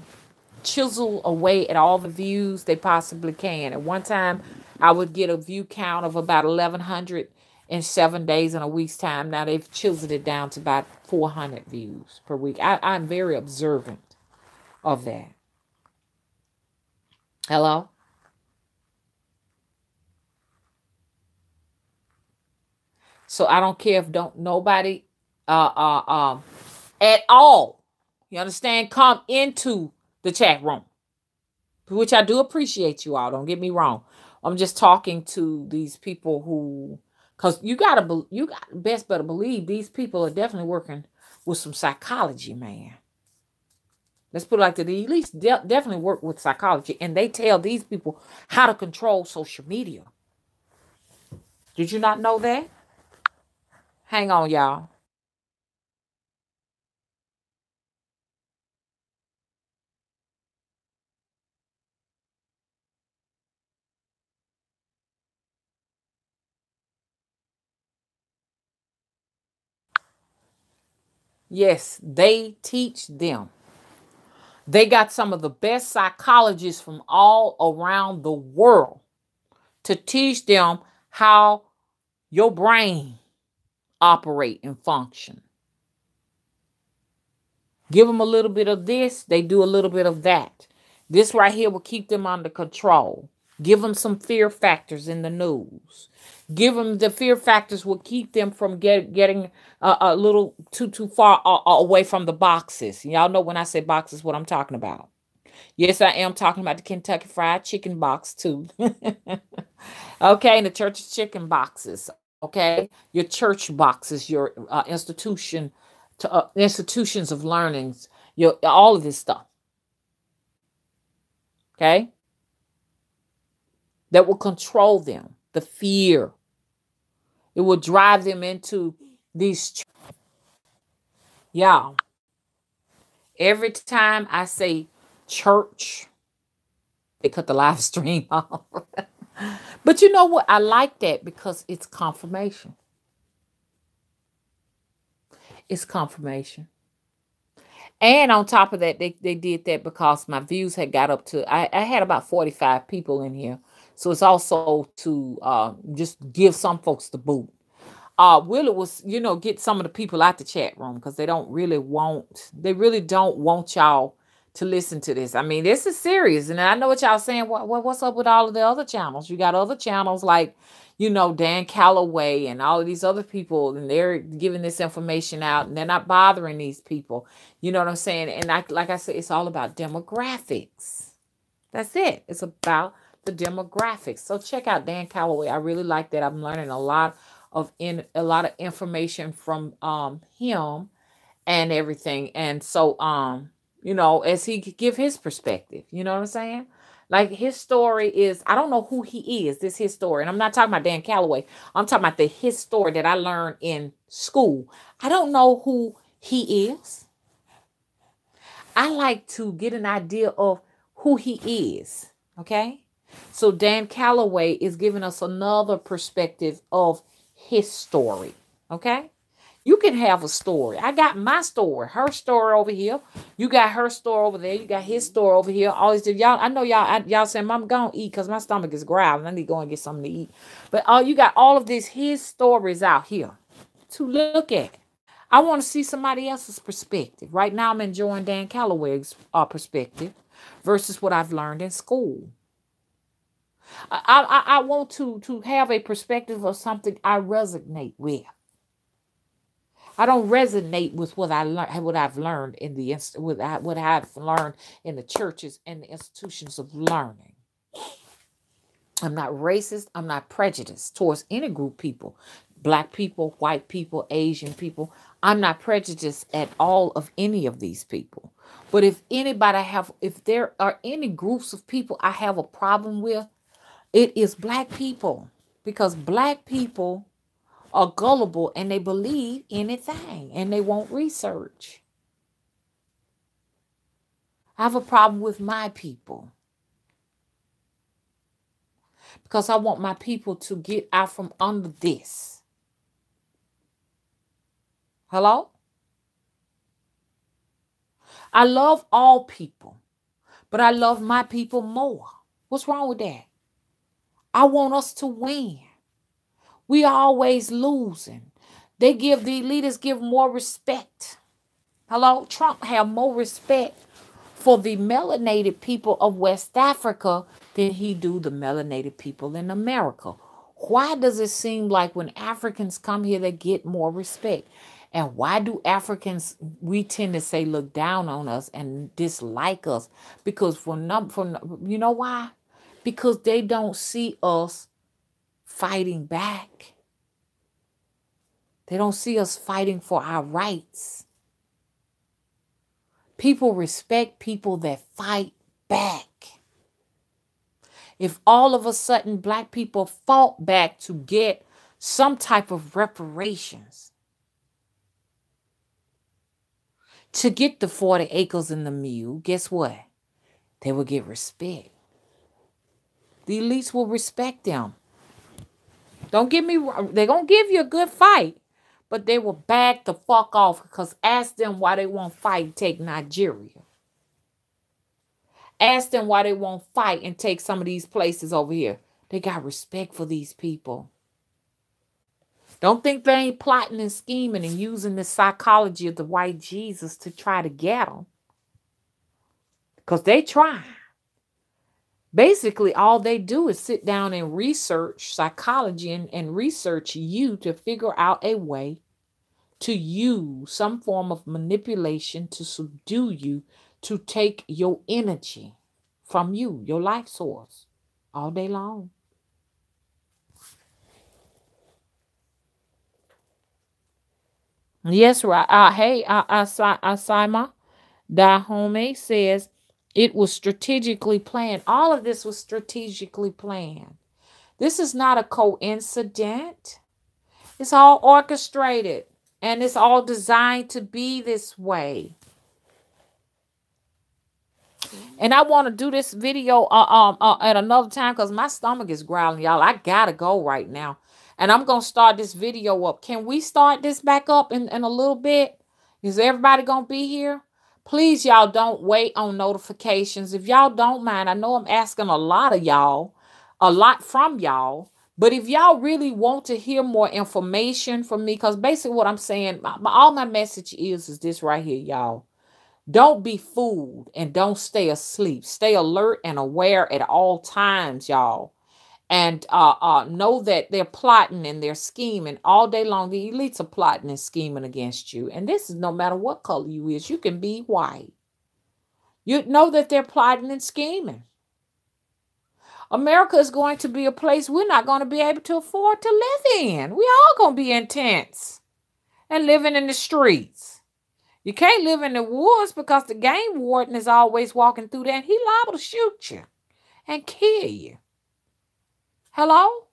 chisel away at all the views they possibly can. At one time, I would get a view count of about 1,100 in 7 days in a week's time. Now they've chiseled it down to about 400 views per week. I'm very observant of that. Hello? So I don't care if nobody at all, you understand, come into the chat room, which I do appreciate you all. Don't get me wrong. I'm just talking to these people who, because you best better believe these people are definitely working with some psychology, man. Let's put it like that. They at least definitely work with psychology, and they tell these people how to control social media. Did you not know that? Hang on, y'all. Yes, they teach them. They got some of the best psychologists from all around the world to teach them how your brain operate and function. Give them a little bit of this, they do a little bit of that. This right here will keep them under control. Give them some fear factors in the news. Give them the fear factors will keep them from getting a little too far away from the boxes. Y'all know when I say boxes, what I'm talking about. Yes, I am talking about the Kentucky Fried Chicken box too. Okay, and the church chicken boxes. Okay, your church boxes, your institutions of learnings, all of this stuff. Okay, that will control them. The fear. It will drive them into these. Y'all, every time I say church, they cut the live stream off. But you know what? I like that because it's confirmation. It's confirmation. And on top of that, they did that because my views had got up to, I had about 45 people in here. So it's also to just give some folks the boot. Willie was, get some of the people out the chat room because they really don't want y'all to listen to this. I mean, this is serious. And I know what y'all saying. What's up with all of the other channels? You got other channels like, Dan Calloway and all of these other people, and they're giving this information out and they're not bothering these people. You know what I'm saying? And like I said, it's all about demographics. That's it. It's about the demographics. So check out Dan Calloway. I really like that. I'm learning a lot of information from him and everything. And so as he give his perspective, you know what I'm saying? Like his story is, I don't know who he is. This his story. And I'm not talking about Dan Calloway. I'm talking about his story that I learned in school. I don't know who he is. I like to get an idea of who he is. Okay. So Dan Calloway is giving us another perspective of his story. Okay. You can have a story. I got my story, her story over here. You got her story over there. You got his story over here. All these y'all. I know y'all saying I'm gonna eat because my stomach is growling. I need to go and get something to eat. But you got all of his stories out here to look at. I want to see somebody else's perspective. Right now, I'm enjoying Dan Calloway's perspective versus what I've learned in school. I want to have a perspective of something I resonate with. I don't resonate with what I've learned in what I've learned in the churches and the institutions of learning. I'm not racist. I'm not prejudiced towards any group people, Black people, white people, Asian people. I'm not prejudiced at all of any of these people. But if there are any groups of people I have a problem with, it is Black people, because Black people are gullible and they believe anything and they won't research. I have a problem with my people because I want my people to get out from under this. Hello? I love all people, but I love my people more. What's wrong with that? I want us to win. We are always losing. The elitists give more respect. Hello? Trump have more respect for the melanated people of West Africa than he do the melanated people in America. Why does it seem like when Africans come here, they get more respect? And why do Africans, we tend to say, look down on us and dislike us? Because you know why? Because they don't see us fighting back. They don't see us fighting for our rights. People respect people that fight back. If all of a sudden Black people fought back to get some type of reparations, to get the 40 acres and the mule, guess what? They will get respect. The elites will respect them. Don't get me wrong. They're going to give you a good fight, but they will back the fuck off, because ask them why they won't fight and take Nigeria. Ask them why they won't fight and take some of these places over here. They got respect for these people. Don't think they ain't plotting and scheming and using the psychology of the white Jesus to try to get them. Because they try. Basically, all they do is sit down and research psychology and research you to figure out a way to use some form of manipulation to subdue you, to take your energy from you, your life source, all day long. Yes, right. Hey, Asima Dahome says, it was strategically planned. All of this was strategically planned. This is not a coincidence. It's all orchestrated. And it's all designed to be this way. And I want to do this video at another time because my stomach is growling, y'all. I got to go right now. And I'm going to start this video up. Can we start this back up in a little bit? Is everybody going to be here? Please, y'all, don't wait on notifications. If y'all don't mind, I know I'm asking a lot of y'all, a lot from y'all, But if y'all really want to hear more information from me, because basically what I'm saying, all my message is this right here, y'all. Don't be fooled and don't stay asleep. Stay alert and aware at all times, y'all. And know that they're plotting and they're scheming all day long. The elites are plotting and scheming against you. And this is no matter what color you is. You can be white. You know that they're plotting and scheming. America is going to be a place we're not going to be able to afford to live in. We all going to be in tents and living in the streets. You can't live in the woods because the game warden is always walking through there and he liable to shoot you and kill you. Hello?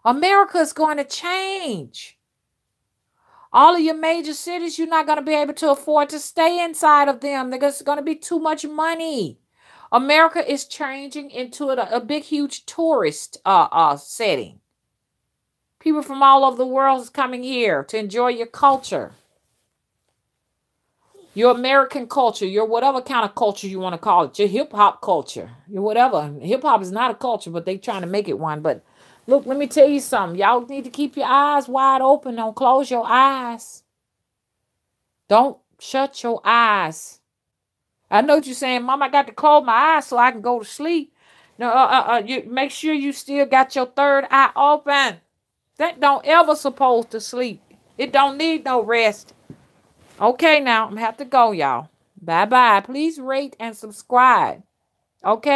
America is going to change. All of your major cities, you're not going to be able to afford to stay inside of them. There's going to be too much money. America is changing into a big, huge tourist setting. People from all over the world is coming here to enjoy your culture. Your American culture, your whatever kind of culture you want to call it, your hip-hop culture, your whatever. Hip-hop is not a culture, but they're trying to make it one. But look, let me tell you something. Y'all need to keep your eyes wide open. Don't close your eyes. Don't shut your eyes. I know what you're saying, Mom, I got to close my eyes so I can go to sleep. No, you make sure you still got your third eye open. That don't ever supposed to sleep. It don't need no rest. Okay, now I'm going to have to go, y'all. Bye-bye. Please rate and subscribe. Okay?